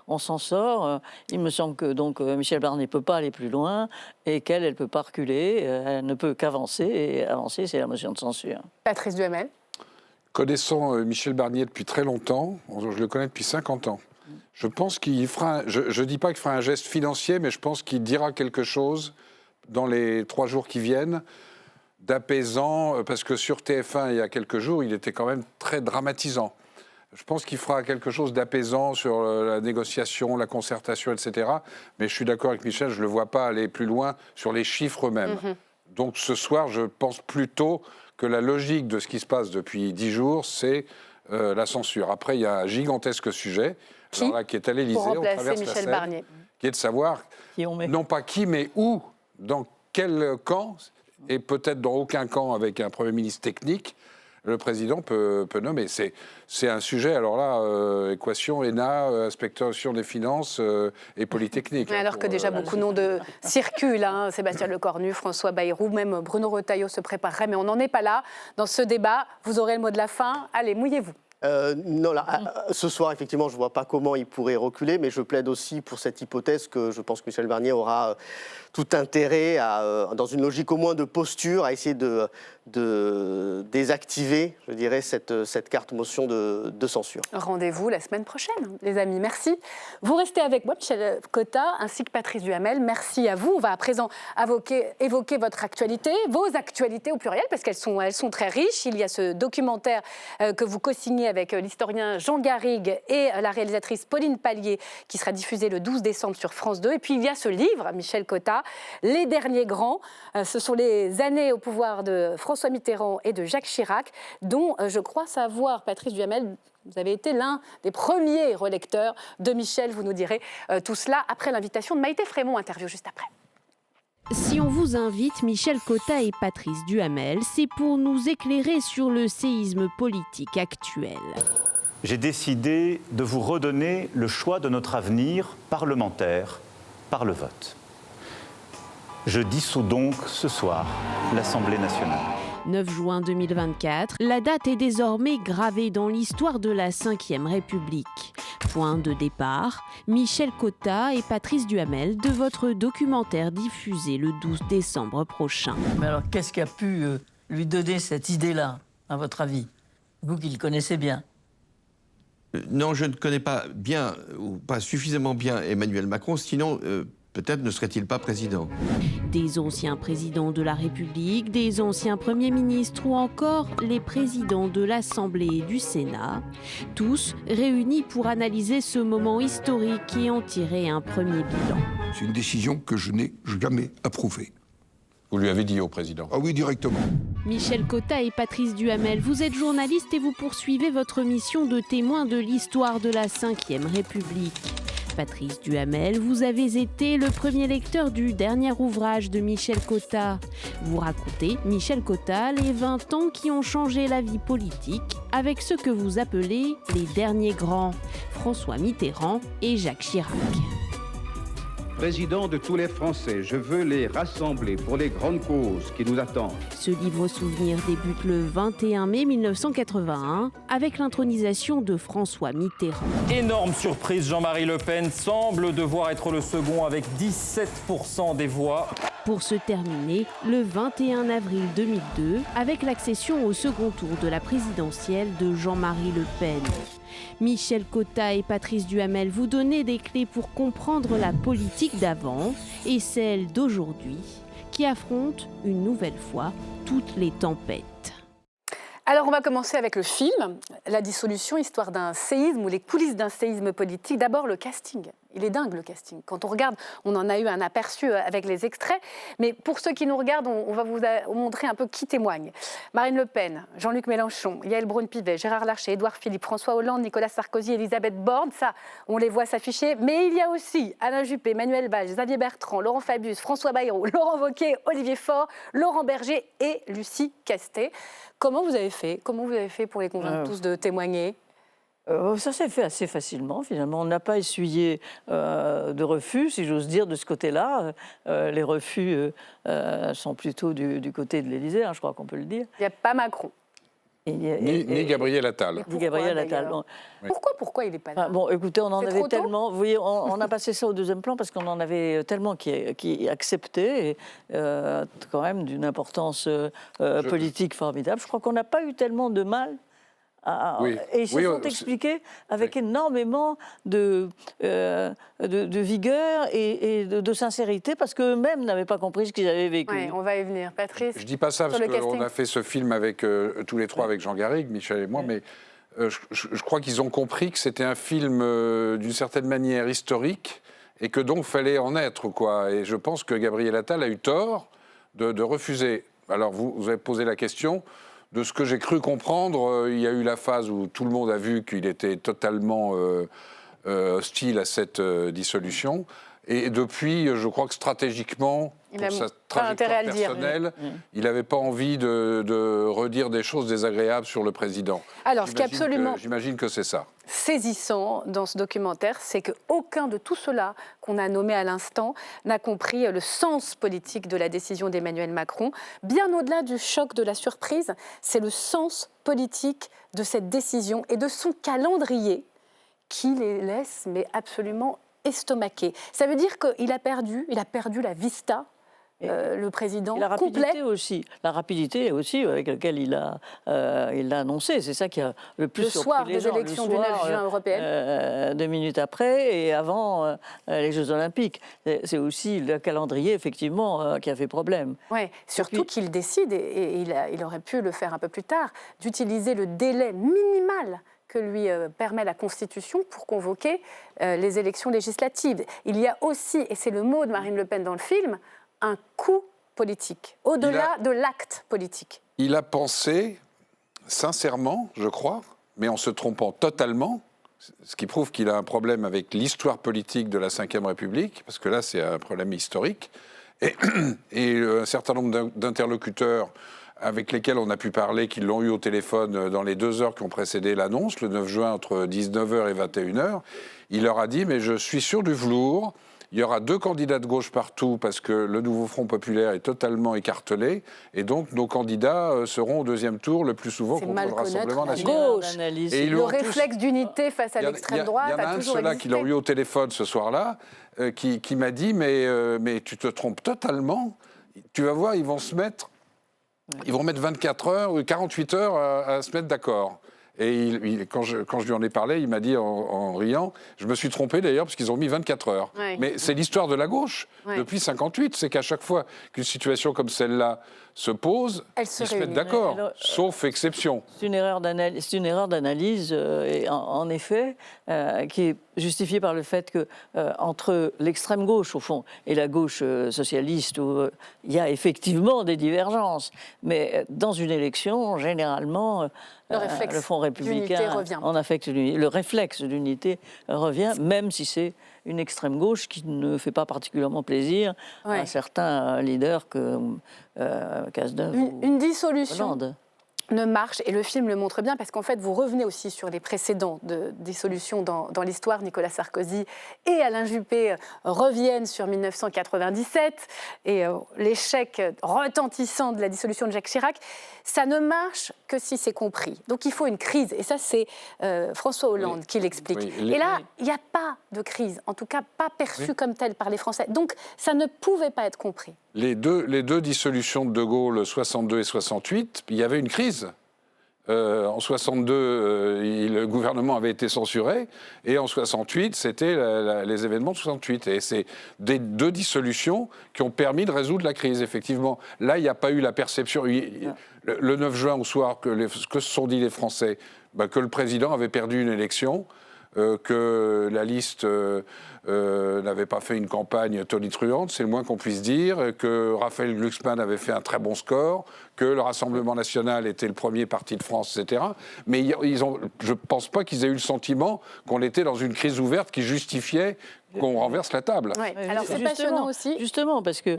on s'en sort. Il me semble que donc, Michel Barnier ne peut pas aller plus loin et qu'elle ne peut pas reculer. Elle ne peut qu'avancer. Et avancer, c'est la motion de censure. Patrice Duhamel. Connaissant Michel Barnier depuis très longtemps, je le connais depuis 50 ans, je pense qu'il fera... Je ne dis pas qu'il fera un geste financier, mais je pense qu'il dira quelque chose dans les 3 jours qui viennent, d'apaisant, parce que sur TF1, il y a quelques jours, il était quand même très dramatisant. Je pense qu'il fera quelque chose d'apaisant sur la négociation, la concertation, etc. Mais je suis d'accord avec Michel, je ne le vois pas aller plus loin sur les chiffres eux-mêmes. Donc ce soir, je pense plutôt que la logique de ce qui se passe depuis 10 jours, c'est la censure. Après, il y a un gigantesque sujet qui est à l'Élysée, on traverse Michel la Seine, Barnier. qui est de savoir, non pas qui, mais où, dans quel camp, et peut-être dans aucun camp avec un Premier ministre technique, le président peut nommer. C'est un sujet, alors là, équation, ENA, inspection des finances et Polytechnique. Alors que déjà beaucoup de noms circulent, hein. Sébastien Lecornu, François Bayrou, même Bruno Retailleau se préparerait, mais on n'en est pas là. Dans ce débat, vous aurez le mot de la fin. Allez, mouillez-vous. Non, là, ce soir, effectivement, je ne vois pas comment il pourrait reculer, mais je plaide aussi pour cette hypothèse que je pense que Michel Barnier aura tout intérêt, dans une logique au moins de posture, à essayer de désactiver, je dirais, cette carte motion de censure. Rendez-vous la semaine prochaine, les amis. Merci. Vous restez avec moi, Michel Cotta, ainsi que Patrice Duhamel. Merci à vous. On va à présent évoquer votre actualité, vos actualités au pluriel, parce qu'elles sont très riches. Il y a ce documentaire que vous co-signez avec l'historien Jean Garrigue et la réalisatrice Pauline Pallier, qui sera diffusé le 12 décembre sur France 2. Et puis il y a ce livre, Michel Cotta, Les Derniers Grands. Ce sont les années au pouvoir de François Mitterrand et de Jacques Chirac, dont je crois savoir, Patrice Duhamel, vous avez été l'un des premiers relecteurs de Michel. Vous nous direz tout cela après l'invitation de Maïté Frémont. Interview juste après. Si on vous invite, Michel Cotta et Patrice Duhamel, c'est pour nous éclairer sur le séisme politique actuel. J'ai décidé de vous redonner le choix de notre avenir parlementaire par le vote. Je dissous donc ce soir l'Assemblée nationale. 9 juin 2024, la date est désormais gravée dans l'histoire de la Ve République. Point de départ, Michel Cotta et Patrice Duhamel de votre documentaire diffusé le 12 décembre prochain. Mais alors, qu'est-ce qui a pu lui donner cette idée-là, à votre avis? Vous qui le connaissez bien. Non, je ne connais pas bien, ou pas suffisamment bien Emmanuel Macron, sinon peut-être ne serait-il pas président. Des anciens présidents de la République, des anciens premiers ministres ou encore les présidents de l'Assemblée et du Sénat, tous réunis pour analyser ce moment historique et en tirer un premier bilan. C'est une décision que je n'ai jamais approuvée. Vous lui avez dit au président? Ah oui, directement. Michel Cotta et Patrice Duhamel, vous êtes journalistes et vous poursuivez votre mission de témoin de l'histoire de la Ve République. Patrice Duhamel, vous avez été le premier lecteur du dernier ouvrage de Michel Cotta. Vous racontez, Michel Cotta, les 20 ans qui ont changé la vie politique avec ce que vous appelez les derniers grands, François Mitterrand et Jacques Chirac. président de tous les Français. Je veux les rassembler pour les grandes causes qui nous attendent. Ce livre souvenir débute le 21 mai 1981 avec l'intronisation de François Mitterrand. Énorme surprise, Jean-Marie Le Pen semble devoir être le second avec 17% des voix. Pour se terminer le 21 avril 2002 avec l'accession au second tour de la présidentielle de Jean-Marie Le Pen. Michel Cotta et Patrice Duhamel, vous donnez des clés pour comprendre la politique d'avant et celle d'aujourd'hui qui affronte une nouvelle fois toutes les tempêtes. Alors, on va commencer avec le film, La dissolution, histoire d'un séisme ou les coulisses d'un séisme politique. D'abord, le casting. Il est dingue, le casting. Quand on regarde, on en a eu un aperçu avec les extraits. Mais pour ceux qui nous regardent, on va vous montrer un peu qui témoigne. Marine Le Pen, Jean-Luc Mélenchon, Yael Braun-Pivet, Gérard Larcher, Édouard Philippe, François Hollande, Nicolas Sarkozy, Elisabeth Borne. Ça, on les voit s'afficher. Mais il y a aussi Alain Juppé, Manuel Valls, Xavier Bertrand, Laurent Fabius, François Bayrou, Laurent Wauquiez, Olivier Faure, Laurent Berger et Lucie Castet. Comment vous avez fait pour les convaincre tous de témoigner ? Ça s'est fait assez facilement, finalement. On n'a pas essuyé de refus, si j'ose dire, de ce côté-là. Les refus sont plutôt du côté de l'Élysée, je crois qu'on peut le dire. Il n'y a pas Macron. Ni Gabriel Attal. Ni Gabriel Attal. Bon. Pourquoi il n'est pas là? Bon, écoutez, on en avait tellement... Vous voyez, on a passé ça au deuxième plan parce qu'on en avait tellement qui acceptaient, et, quand même d'une importance politique formidable. Je crois qu'on n'a pas eu tellement de mal. Et ils se sont expliqués avec énormément de vigueur et de sincérité, parce qu'eux-mêmes n'avaient pas compris ce qu'ils avaient vécu. Oui, on va y venir. Patrice? Je ne dis pas ça parce qu'on a fait ce film avec tous les trois, avec Jean Garrigue, Michel et moi, mais je crois qu'ils ont compris que c'était un film d'une certaine manière historique et que donc il fallait en être, quoi. Et je pense que Gabriel Attal a eu tort de refuser. Alors vous avez posé la question. De ce que j'ai cru comprendre, il y a eu la phase où tout le monde a vu qu'il était totalement hostile à cette dissolution. Et depuis, je crois que stratégiquement, pour sa trajectoire personnelle, il n'avait pas envie de redire des choses désagréables sur le président. Alors, ce qui est absolument... J'imagine que c'est ça. Saisissant dans ce documentaire, c'est qu'aucun de tout cela qu'on a nommé à l'instant n'a compris le sens politique de la décision d'Emmanuel Macron. Bien au-delà du choc de la surprise, c'est le sens politique de cette décision et de son calendrier qui les laisse absolument estomaqués. Ça veut dire qu'il a perdu la vista. Le président la rapidité complet. Aussi. La rapidité aussi avec laquelle il l'a annoncé. C'est ça qui a le plus surpris les gens. Le soir des élections du 9 juin européennes. 2 minutes après et avant les Jeux Olympiques. C'est aussi le calendrier, effectivement, qui a fait problème. Oui, surtout qu'il décide, et il aurait pu le faire un peu plus tard, d'utiliser le délai minimal que lui permet la Constitution pour convoquer les élections législatives. Il y a aussi, et c'est le mot de Marine Le Pen dans le film, un coup politique, au-delà de l'acte politique. Il a pensé, sincèrement, je crois, mais en se trompant totalement, ce qui prouve qu'il a un problème avec l'histoire politique de la Ve République, parce que là, c'est un problème historique, et un certain nombre d'interlocuteurs avec lesquels on a pu parler, qui l'ont eu au téléphone dans les 2 heures qui ont précédé l'annonce, le 9 juin, entre 19h et 21h, il leur a dit « mais je suis sur du velours ». Il y aura 2 candidats de gauche partout parce que le nouveau Front populaire est totalement écartelé. Et donc, nos candidats seront au 2e tour le plus souvent contre le Rassemblement national. Et le réflexe d'unité face à l'extrême droite a toujours existé. Il y en a un de ceux-là qui l'ont eu au téléphone ce soir-là, qui m'a dit mais tu te trompes totalement. Tu vas voir, ils vont mettre 24 heures ou 48 heures à se mettre d'accord. Et quand je lui en ai parlé, il m'a dit en riant, je me suis trompé d'ailleurs parce qu'ils ont mis 24 heures. Ouais. Mais c'est l'histoire de la gauche depuis 58, c'est qu'à chaque fois qu'une situation comme celle-là se pose, ils se mettent d'accord, sauf exception. C'est une erreur d'analyse, en effet, qui est justifiée par le fait que entre l'extrême gauche, au fond, et la gauche socialiste, où il y a effectivement des divergences, mais dans une élection, généralement, le Front républicain en affecte l'unité. Le réflexe d'unité revient, même si c'est une extrême gauche qui ne fait pas particulièrement plaisir à certains leaders que Cazeneuve une dissolution. Hollande. ne marche, et le film le montre bien, parce qu'en fait, vous revenez aussi sur les précédents de dissolution dans l'histoire. Nicolas Sarkozy et Alain Juppé reviennent sur 1997, et l'échec retentissant de la dissolution de Jacques Chirac. Ça ne marche que si c'est compris. Donc il faut une crise, et ça, c'est François Hollande qui l'explique. Et là, il n'y a pas de crise, en tout cas pas perçue comme telle par les Français. Donc ça ne pouvait pas être compris. Les deux dissolutions de De Gaulle, 62 et 68, il y avait une crise. En 62, le gouvernement avait été censuré, et en 68, c'était les événements de 68. Et c'est des deux dissolutions qui ont permis de résoudre la crise, effectivement. Là, il n'y a pas eu la perception. Le 9 juin, au soir, que se sont dit les Français, que le président avait perdu une élection, que la liste n'avait pas fait une campagne tonitruante, c'est le moins qu'on puisse dire, que Raphaël Glucksmann avait fait un très bon score, que le Rassemblement national était le premier parti de France, etc. Mais je ne pense pas qu'ils aient eu le sentiment qu'on était dans une crise ouverte qui justifiait qu'on renverse la table. Ouais. Alors c'est passionnant aussi. Justement, parce que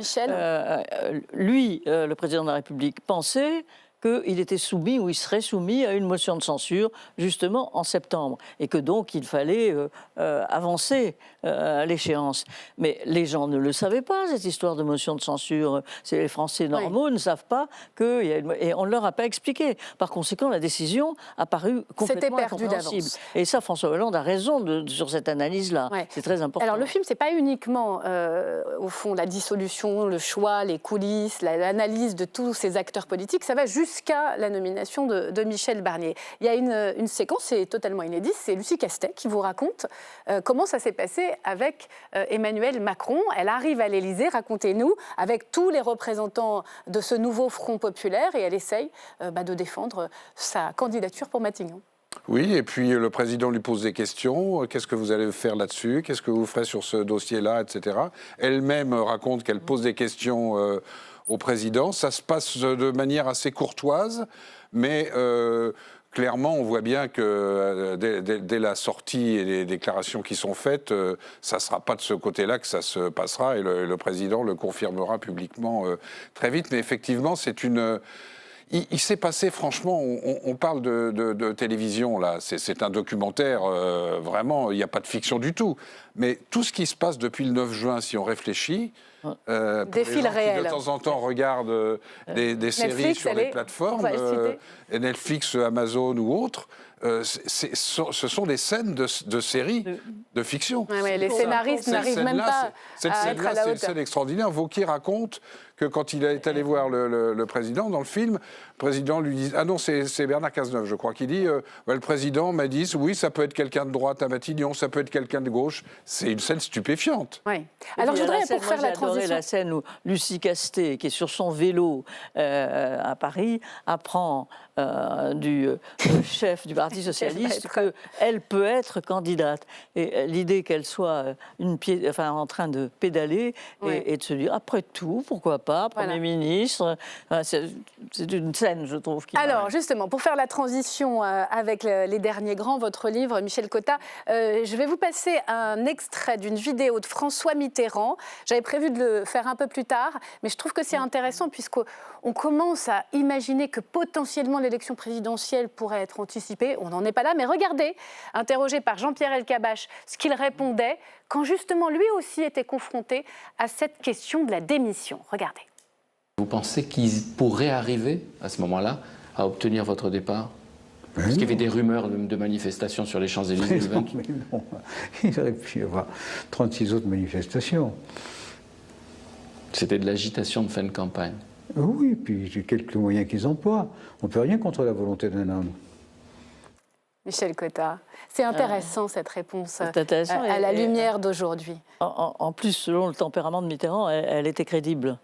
lui, le président de la République, pensait qu'il était soumis ou il serait soumis à une motion de censure, justement, en septembre. Et que donc, il fallait avancer à l'échéance. Mais les gens ne le savaient pas, cette histoire de motion de censure. Les Français normaux ne savent pas qu'il y a et on ne leur a pas expliqué. Par conséquent, la décision a paru complètement incompréhensible. Et ça, François Hollande a raison sur cette analyse-là. Ouais. C'est très important. Alors, le film, c'est pas uniquement, au fond, la dissolution, le choix, les coulisses, l'analyse de tous ces acteurs politiques. Ça va jusqu'à la nomination de Michel Barnier. Il y a une séquence, c'est totalement inédit, c'est Lucie Castet qui vous raconte comment ça s'est passé avec Emmanuel Macron. Elle arrive à l'Élysée, racontez-nous, avec tous les représentants de ce nouveau Front populaire, et elle essaye de défendre sa candidature pour Matignon. Oui, et puis le président lui pose des questions. Qu'est-ce que vous allez faire là-dessus? Qu'est-ce que vous ferez sur ce dossier-là, etc. Elle-même raconte qu'elle pose des questions au président. Ça se passe de manière assez courtoise, mais clairement, on voit bien que dès la sortie et les déclarations qui sont faites, ça ne sera pas de ce côté-là que ça se passera, et le président le confirmera publiquement très vite. Mais effectivement, c'est une... Il s'est passé, franchement, on parle de télévision, là, c'est un documentaire, vraiment, il n'y a pas de fiction du tout. Mais tout ce qui se passe depuis le 9 juin, si on réfléchit, pour les gens qui de temps en temps regardent des séries sur les plateformes, Netflix, Amazon ou autres, ce sont des scènes de séries de fiction. Ouais, les scénaristes n'arrivent même pas à être à la hauteur. C'est une scène extraordinaire. Wauquiez raconte que quand il est allé voir le président dans le film, le président lui dit... Ah non, c'est Bernard Cazeneuve, je crois, qui dit le président m'a dit, oui, ça peut être quelqu'un de droite à Matignon, ça peut être quelqu'un de gauche. C'est une scène stupéfiante. Oui. Alors, je voudrais, pour faire la transition... la scène où Lucie Castet, qui est sur son vélo à Paris, apprend du chef du Parti socialiste qu'elle peut être candidate. Et l'idée qu'elle soit en train de pédaler et de se dire, après tout, pourquoi pas, Premier ministre, c'est une scène, je trouve. Alors, justement, pour faire la transition avec les derniers grands, votre livre, Michel Cotta, je vais vous passer un extrait d'une vidéo de François Mitterrand. J'avais prévu de le faire un peu plus tard, mais je trouve que c'est intéressant puisqu'on commence à imaginer que potentiellement l'élection présidentielle pourrait être anticipée. On n'en est pas là, mais regardez, interrogé par Jean-Pierre Elkabbach, ce qu'il répondait quand justement lui aussi était confronté à cette question de la démission. Regardez. Vous pensez qu'ils pourraient arriver à ce moment-là à obtenir votre départ? Parce qu'il y avait des rumeurs de manifestations sur les Champs-Élysées le 28. Mais non, il aurait pu y avoir 36 autres manifestations. C'était de l'agitation de fin de campagne. Oui, puis j'ai quelques moyens qu'ils emploient. On ne peut rien contre la volonté d'un homme. Michel Cotta, c'est intéressant cette réponse à la lumière d'aujourd'hui. En plus, selon le tempérament de Mitterrand, elle était crédible.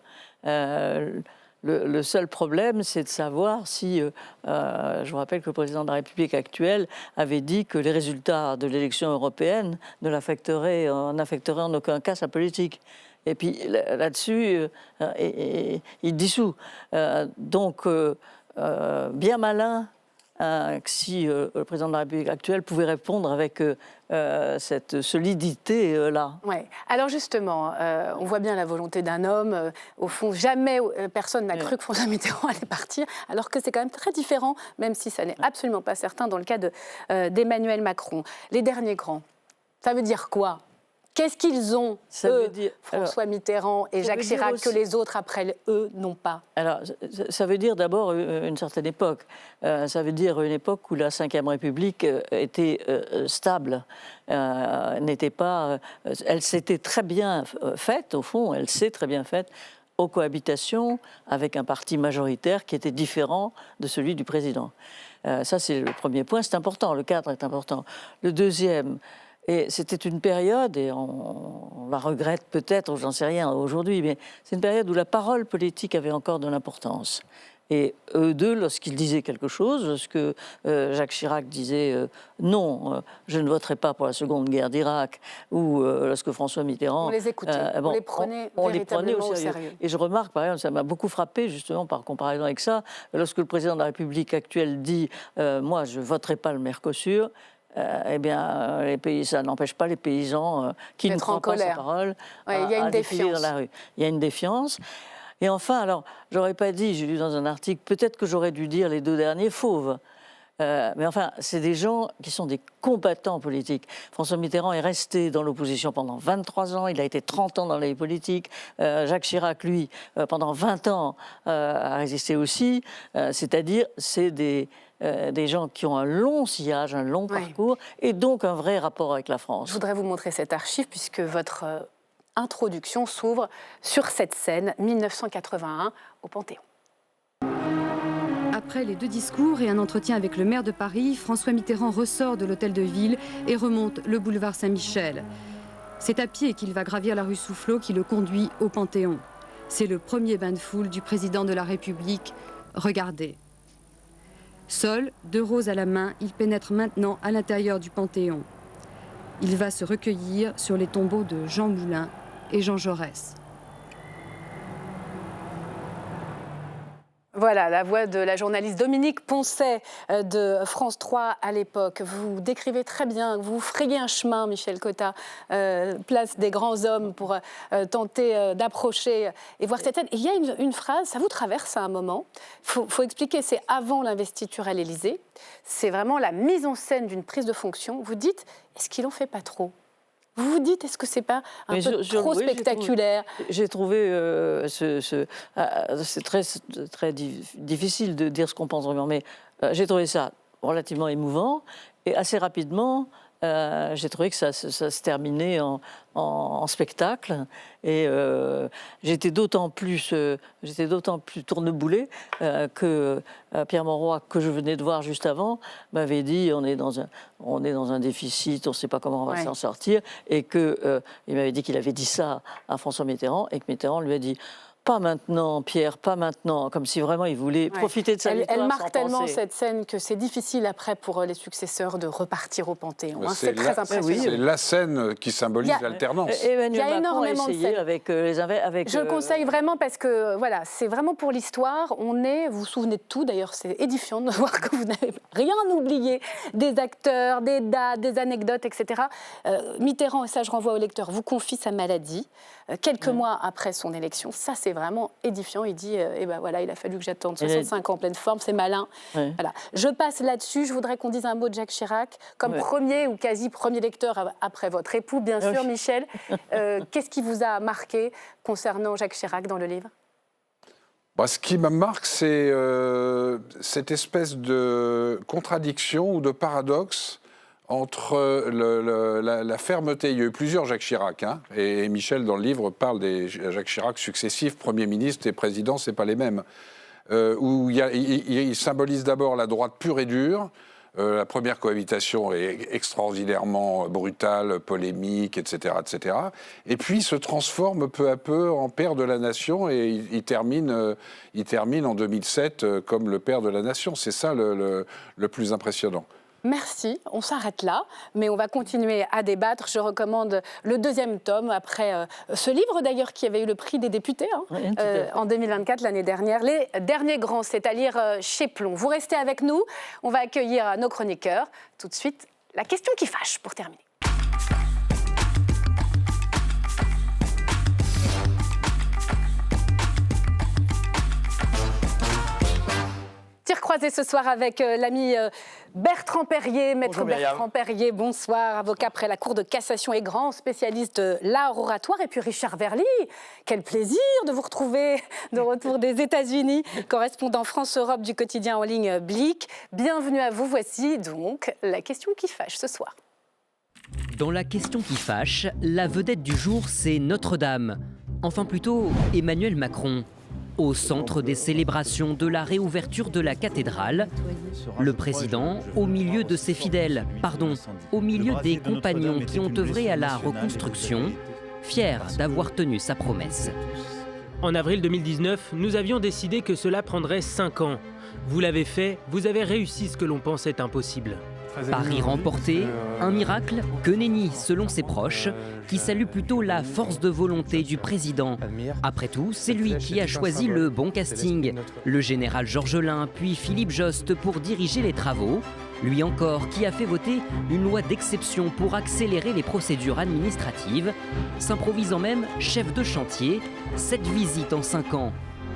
Le seul problème, c'est de savoir si... je vous rappelle que le président de la République actuelle avait dit que les résultats de l'élection européenne n'affecteraient en aucun cas sa politique. Et puis là-dessus, il dissout. Donc, bien malin si le président de la République actuelle pouvait répondre avec cette solidité-là. Ouais. Alors justement, on voit bien la volonté d'un homme. Au fond, jamais personne n'a cru que François Mitterrand allait partir, alors que c'est quand même très différent, même si ça n'est absolument pas certain dans le cas d'Emmanuel Macron. Les derniers grands, ça veut dire quoi ? Qu'est-ce qu'ils ont, François Mitterrand et Jacques Chirac, que les autres après eux n'ont pas? Alors, ça veut dire d'abord une certaine époque. Ça veut dire une époque où la Ve République était stable, n'était pas... elle s'était très bien faite, au fond, elle s'est très bien faite aux cohabitations avec un parti majoritaire qui était différent de celui du président. Ça, c'est le premier point, c'est important, le cadre est important. Le deuxième... Et c'était une période, et on la regrette peut-être, j'en sais rien aujourd'hui, mais c'est une période où la parole politique avait encore de l'importance. Et eux deux, lorsqu'ils disaient quelque chose, lorsque Jacques Chirac disait non, je ne voterai pas pour la seconde guerre d'Irak, ou lorsque François Mitterrand... On les écoutait, on les prenait véritablement au sérieux. Et je remarque, par exemple, ça m'a beaucoup frappé, justement, par comparaison avec ça, lorsque le président de la République actuelle dit moi, je ne voterai pas le Mercosur », eh bien, ça n'empêche pas les paysans qui ne croient pas sa parole à défiler dans la rue. Il y a une défiance. Et enfin, alors, j'aurais pas dit, j'ai lu dans un article, peut-être que j'aurais dû dire les deux derniers fauves. Mais enfin, c'est des gens qui sont des combattants politiques. François Mitterrand est resté dans l'opposition pendant 23 ans, il a été 30 ans dans les politiques. Jacques Chirac, lui, pendant 20 ans, a résisté aussi. C'est-à-dire, c'est des gens qui ont un long sillage, un long parcours, et donc un vrai rapport avec la France. Je voudrais vous montrer cette archive, puisque votre introduction s'ouvre sur cette scène, 1981, au Panthéon. Après les deux discours et un entretien avec le maire de Paris, François Mitterrand ressort de l'hôtel de ville et remonte le boulevard Saint-Michel. C'est à pied qu'il va gravir la rue Soufflot qui le conduit au Panthéon. C'est le premier bain de foule du président de la République. Regardez. Seul, deux roses à la main, il pénètre maintenant à l'intérieur du Panthéon. Il va se recueillir sur les tombeaux de Jean Moulin et Jean Jaurès. Voilà, la voix de la journaliste Dominique Poncet de France 3 à l'époque. Vous décrivez très bien, vous frayez un chemin, Michel Cotta, place des grands hommes pour tenter d'approcher et voir cette scène. Il y a une phrase, ça vous traverse à un moment, il faut expliquer, c'est avant l'investiture à l'Élysée, c'est vraiment la mise en scène d'une prise de fonction. Vous dites, est-ce qu'ils n'en fait pas trop ? Vous vous dites, est-ce que c'est pas un peu trop spectaculaire ? J'ai trouvé, c'est très difficile de dire ce qu'on pense vraiment, mais j'ai trouvé ça relativement émouvant et assez rapidement. J'ai trouvé que ça se terminait en spectacle et j'étais d'autant plus tourneboulé que Pierre Mauroy, que je venais de voir juste avant, m'avait dit on est dans un déficit, on ne sait pas comment on va s'en sortir, et que il m'avait dit qu'il avait dit ça à François Mitterrand et que Mitterrand lui a dit pas maintenant, Pierre, pas maintenant, comme si vraiment il voulait profiter de sa victoire. Elle marque tellement cette scène que c'est difficile après pour les successeurs de repartir au Panthéon. C'est très impressionnant. C'est la scène qui symbolise l'alternance. Il y a énormément de scènes. Avec je conseille vraiment parce que voilà, c'est vraiment pour l'histoire. Vous vous souvenez de tout, d'ailleurs c'est édifiant de voir que vous n'avez rien oublié, des acteurs, des dates, des anecdotes, etc. Mitterrand, et ça je renvoie au lecteur, vous confie sa maladie quelques mois après son élection. Ça c'est vraiment édifiant. Il dit, voilà, il a fallu que j'attende 65 ans en pleine forme, c'est malin. Voilà. Je passe là-dessus. Je voudrais qu'on dise un mot de Jacques Chirac, comme premier ou quasi premier lecteur après votre époux, bien sûr, Michel. Qu'est-ce qui vous a marqué concernant Jacques Chirac dans le livre ? Ce qui me marque, c'est cette espèce de contradiction ou de paradoxe entre la fermeté. Il y a eu plusieurs Jacques Chirac, et Michel, dans le livre, parle des Jacques Chirac successifs, Premier ministre et président, ce n'est pas les mêmes. Où il symbolise d'abord la droite pure et dure. La première cohabitation est extraordinairement brutale, polémique, etc., etc. Et puis se transforme peu à peu en père de la nation et il termine en 2007 comme le père de la nation. C'est ça le plus impressionnant. Merci, on s'arrête là, mais on va continuer à débattre. Je recommande le 2e tome, après ce livre d'ailleurs qui avait eu le prix des députés en 2024, l'année dernière. Les derniers grands, c'est à lire chez Plon. Vous restez avec nous, on va accueillir nos chroniqueurs. Tout de suite, la question qui fâche pour terminer. Tir croisé ce soir avec l'ami Bertrand Perrier, maître Bertrand Perrier, bonsoir, avocat près la Cour de cassation et grand spécialiste de l'art oratoire. Et puis Richard Verly, quel plaisir de vous retrouver de retour des États-Unis, correspondant France-Europe du quotidien en ligne Blick. Bienvenue à vous, voici donc la question qui fâche ce soir. Dans la question qui fâche, la vedette du jour, c'est Notre-Dame. Enfin plutôt Emmanuel Macron. Au centre des célébrations de la réouverture de la cathédrale, le président, au milieu de ses fidèles, au milieu des compagnons qui ont œuvré à la reconstruction, fier d'avoir tenu sa promesse. En avril 2019, nous avions décidé que cela prendrait 5 ans. Vous l'avez fait, vous avez réussi ce que l'on pensait impossible. Paris remporté, un miracle que nenni selon ses proches, qui saluent plutôt la force de volonté du président. Après tout, c'est lui qui a choisi le bon casting, le général Georgelin, puis Philippe Jost pour diriger les travaux, lui encore qui a fait voter une loi d'exception pour accélérer les procédures administratives, s'improvisant même chef de chantier, 7 visites en 5 ans.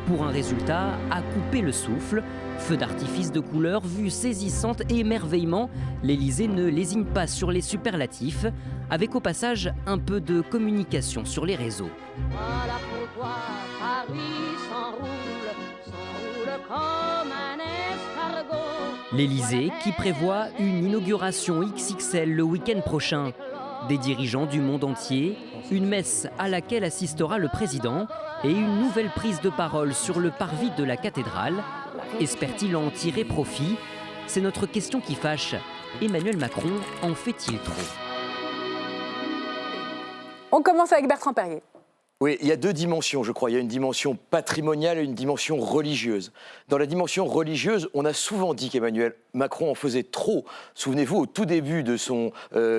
Pour un résultat à couper le souffle, feux d'artifice de couleurs, vues saisissantes et émerveillement, l'Élysée ne lésine pas sur les superlatifs, avec au passage un peu de communication sur les réseaux. Voilà pourquoi Paris s'enroule comme un escargot. L'Élysée qui prévoit une inauguration XXL le week-end prochain. Des dirigeants du monde entier, une messe à laquelle assistera le président et une nouvelle prise de parole sur le parvis de la cathédrale. Espère-t-il en tirer profit? C'est notre question qui fâche. Emmanuel Macron en fait-il trop? On commence avec Bertrand Perrier. Oui, il y a 2 dimensions, je crois. Il y a une dimension patrimoniale et une dimension religieuse. Dans la dimension religieuse, on a souvent dit qu'Emmanuel Macron en faisait trop. Souvenez-vous, au tout début de son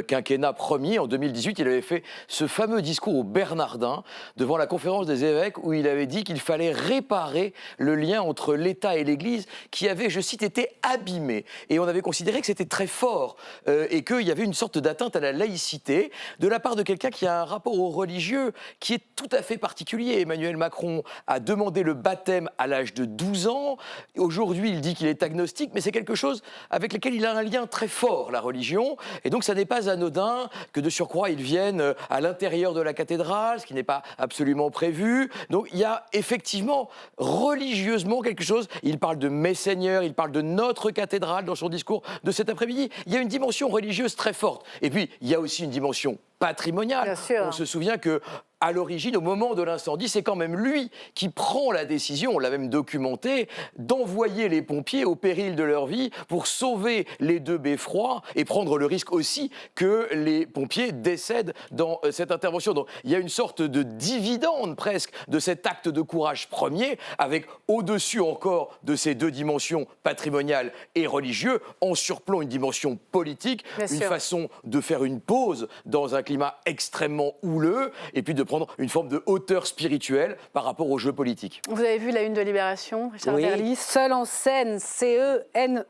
quinquennat premier, en 2018, il avait fait ce fameux discours aux Bernardins devant la conférence des évêques où il avait dit qu'il fallait réparer le lien entre l'État et l'Église qui avait, je cite, été abîmé. Et on avait considéré que c'était très fort et qu'il y avait une sorte d'atteinte à la laïcité de la part de quelqu'un qui a un rapport au religieux qui est tout à fait particulier. Emmanuel Macron a demandé le baptême à l'âge de 12 ans. Aujourd'hui, il dit qu'il est agnostique, mais c'est quelque chose avec lequel il a un lien très fort, la religion. Et donc, ça n'est pas anodin que de surcroît, il vienne à l'intérieur de la cathédrale, ce qui n'est pas absolument prévu. Donc, il y a effectivement, religieusement, quelque chose. Il parle de mes seigneurs, il parle de notre cathédrale dans son discours de cet après-midi. Il y a une dimension religieuse très forte. Et puis, il y a aussi une dimension patrimoniale. On se souvient que à l'origine, au moment de l'incendie, c'est quand même lui qui prend la décision, on l'a même documenté, d'envoyer les pompiers au péril de leur vie pour sauver les 2 beffrois et prendre le risque aussi que les pompiers décèdent dans cette intervention. Donc il y a une sorte de dividende presque de cet acte de courage premier, avec au-dessus encore de ces 2 dimensions patrimoniales et religieuses, en surplomb une dimension politique, façon de faire une pause dans un climat extrêmement houleux, et puis de prendre une forme de hauteur spirituelle par rapport au jeu politique. Vous avez vu la une de Libération, Richard Verly, seul en scène, CENE,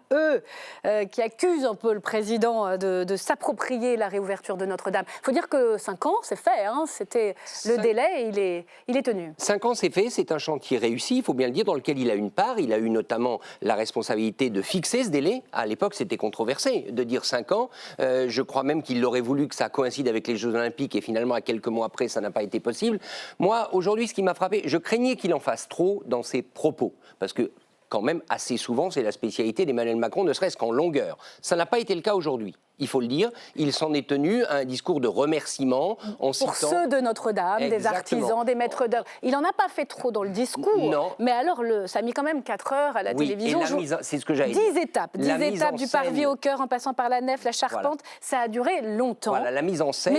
qui accuse un peu le président de s'approprier la réouverture de Notre-Dame. Il faut dire que 5 ans, c'est fait, c'était le délai et il est tenu. 5 ans, c'est fait, c'est un chantier réussi, il faut bien le dire, dans lequel il a une part. Il a eu notamment la responsabilité de fixer ce délai. À l'époque, c'était controversé de dire 5 ans. Je crois même qu'il aurait voulu que ça coïncide avec les Jeux Olympiques et finalement, à quelques mois après, ça n'a pas été possible. Moi, aujourd'hui, ce qui m'a frappé, je craignais qu'il en fasse trop dans ses propos, parce que quand même, assez souvent, c'est la spécialité d'Emmanuel Macron, ne serait-ce qu'en longueur. Ça n'a pas été le cas aujourd'hui. Il faut le dire, il s'en est tenu à un discours de remerciement en citant... Pour ceux de Notre-Dame, des artisans, des maîtres d'œuvre. Il n'en a pas fait trop dans le discours, mais alors ça a mis quand même 4 heures à la télévision. C'est ce que j'allais 10 étapes, 10 étapes du parvis au cœur en passant par la nef, la charpente, ça a duré longtemps. Voilà, la mise en scène,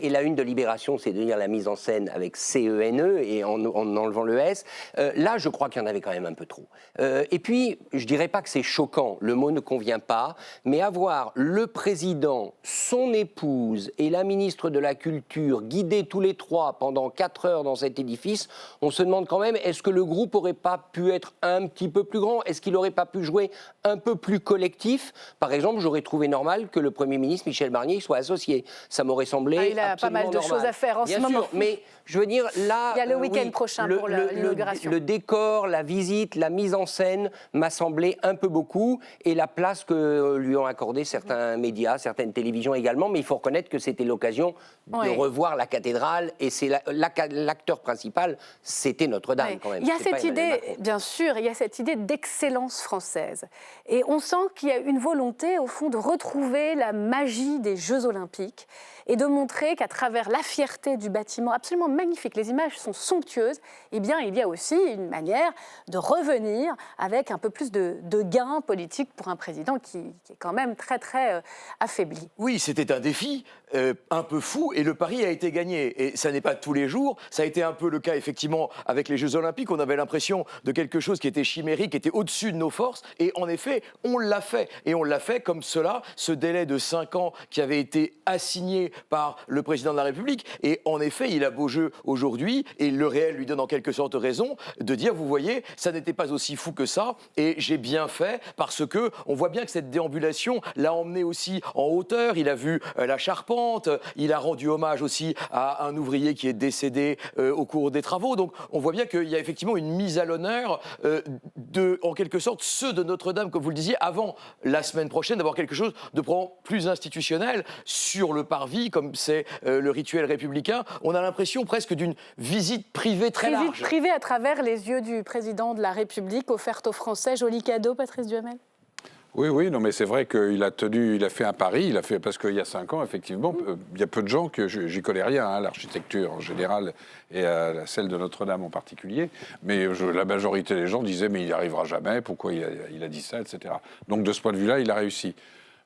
et la une de Libération, c'est de dire la mise en scène avec CENE et en enlevant le S. Là, je crois qu'il y en avait quand même un peu trop. Et puis, je dirais pas que c'est choquant, le mot ne convient pas, mais avoir le président, son épouse et la ministre de la Culture guidés tous les trois pendant 4 heures dans cet édifice, on se demande quand même, est-ce que le groupe aurait pas pu être un petit peu plus grand? Est-ce qu'il aurait pas pu jouer un peu plus collectif? Par exemple, j'aurais trouvé normal que le Premier ministre Michel Barnier soit associé. Ça m'aurait semblé il a pas mal de choses à faire en ce moment. Bien sûr, mais je veux dire, là... Il y a le week-end prochain pour l'inauguration. Le décor, la visite, la mise en scène m'a semblé un peu beaucoup, et la place que lui ont accordé certains médias, certaines télévisions également, mais il faut reconnaître que c'était l'occasion de revoir la cathédrale, et c'est l'acteur principal, c'était Notre-Dame quand même. Il y a cette idée, bien sûr, il y a cette idée d'excellence française. Et on sent qu'il y a une volonté, au fond, de retrouver la magie des Jeux Olympiques et de montrer qu'à travers la fierté du bâtiment absolument magnifique, les images sont somptueuses, eh bien, il y a aussi une manière de revenir avec un peu plus de gains politiques pour un président qui est quand même très, très affaibli. Oui, c'était un défi un peu fou, et le pari a été gagné. Et ça n'est pas tous les jours. Ça a été un peu le cas, effectivement, avec les Jeux Olympiques. On avait l'impression de quelque chose qui était chimérique, qui était au-dessus de nos forces. Et en effet, on l'a fait. Et on l'a fait comme cela, ce délai de 5 ans qui avait été assigné par le président de la République. Et en effet, il a beau jeu aujourd'hui, et le réel lui donne en quelque sorte raison, de dire, vous voyez, ça n'était pas aussi fou que ça, et j'ai bien fait, parce que on voit bien que cette déambulation l'a emmené aussi en hauteur. Il a vu la charpente, il a rendu hommage aussi à un ouvrier qui est décédé au cours des travaux. Donc on voit bien qu'il y a effectivement une mise à l'honneur de, en quelque sorte, ceux de Notre-Dame, comme vous le disiez, avant la semaine prochaine, d'avoir quelque chose de probablement plus institutionnel sur le parvis, comme c'est le rituel républicain. On a l'impression presque d'une visite privée très large. Visite privée à travers les yeux du président de la République, offerte aux Français. Joli cadeau, Patrice Duhamel. Oui, non, mais c'est vrai qu'il a fait un pari, parce qu'il y a 5 ans, effectivement, il y a peu de gens que j'y connais rien, hein, l'architecture en général et celle de Notre-Dame en particulier, mais la majorité des gens disaient, mais il n'y arrivera jamais, pourquoi il a dit ça, etc. Donc de ce point de vue-là, il a réussi.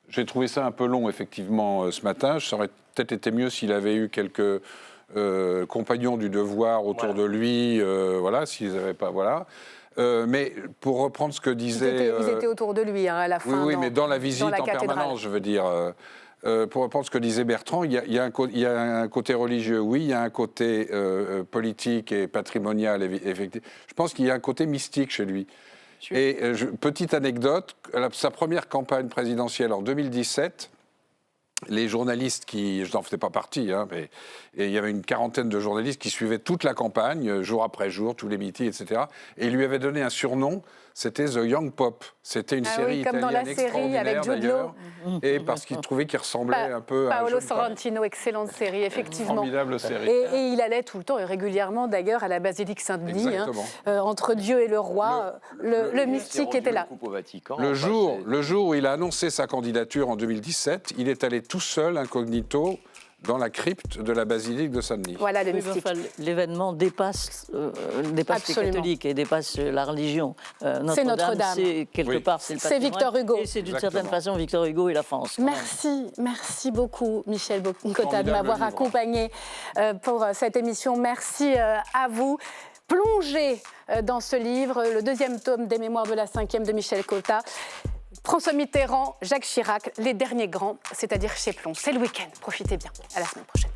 J'ai trouvé ça un peu long, effectivement, ce matin. Ça aurait peut-être été mieux s'il avait eu quelques compagnons du devoir autour de lui, s'ils n'avaient pas, mais pour reprendre ce que disait... Ils étaient autour de lui à la fin. Oui, mais dans la visite en permanence, je veux dire. Pour reprendre ce que disait Bertrand, il y a un côté religieux, oui, il y a un côté politique et patrimonial, effectivement. Je pense qu'il y a un côté mystique chez lui. Et petite anecdote, sa première campagne présidentielle en 2017... Les journalistes je n'en faisais pas partie, mais il y avait une quarantaine de journalistes qui suivaient toute la campagne, jour après jour, tous les meetings, etc. Et ils lui avaient donné un surnom, c'était The Young Pop. C'était une série comme italienne dans la série avec Jude Law. Et parce qu'il trouvait qu'il ressemblait un peu à... Paolo Sorrentino, excellente série, effectivement. Formidable série. Et il allait tout le temps et régulièrement, d'ailleurs, à la basilique Saint-Denis, entre Dieu et le roi. Le mystique était là. Le jour où il a annoncé sa candidature en 2017, il est allé tout seul, incognito, dans la crypte de la basilique de Saint-Denis. Voilà le mystique. L'événement dépasse les catholiques et dépasse la religion. C'est Notre-Dame. C'est quelque part, c'est le patrimoine. C'est Victor Hugo. Et c'est d'une certaine façon Victor Hugo et la France. Merci beaucoup Michel Cotta de m'avoir accompagné pour cette émission. Merci à vous. Plongez dans ce livre, le 2e tome des Mémoires de la 5e de Michel Cotta. François Mitterrand, Jacques Chirac, les derniers grands, c'est-à-dire chez Plon. C'est le week-end, profitez bien. À la semaine prochaine.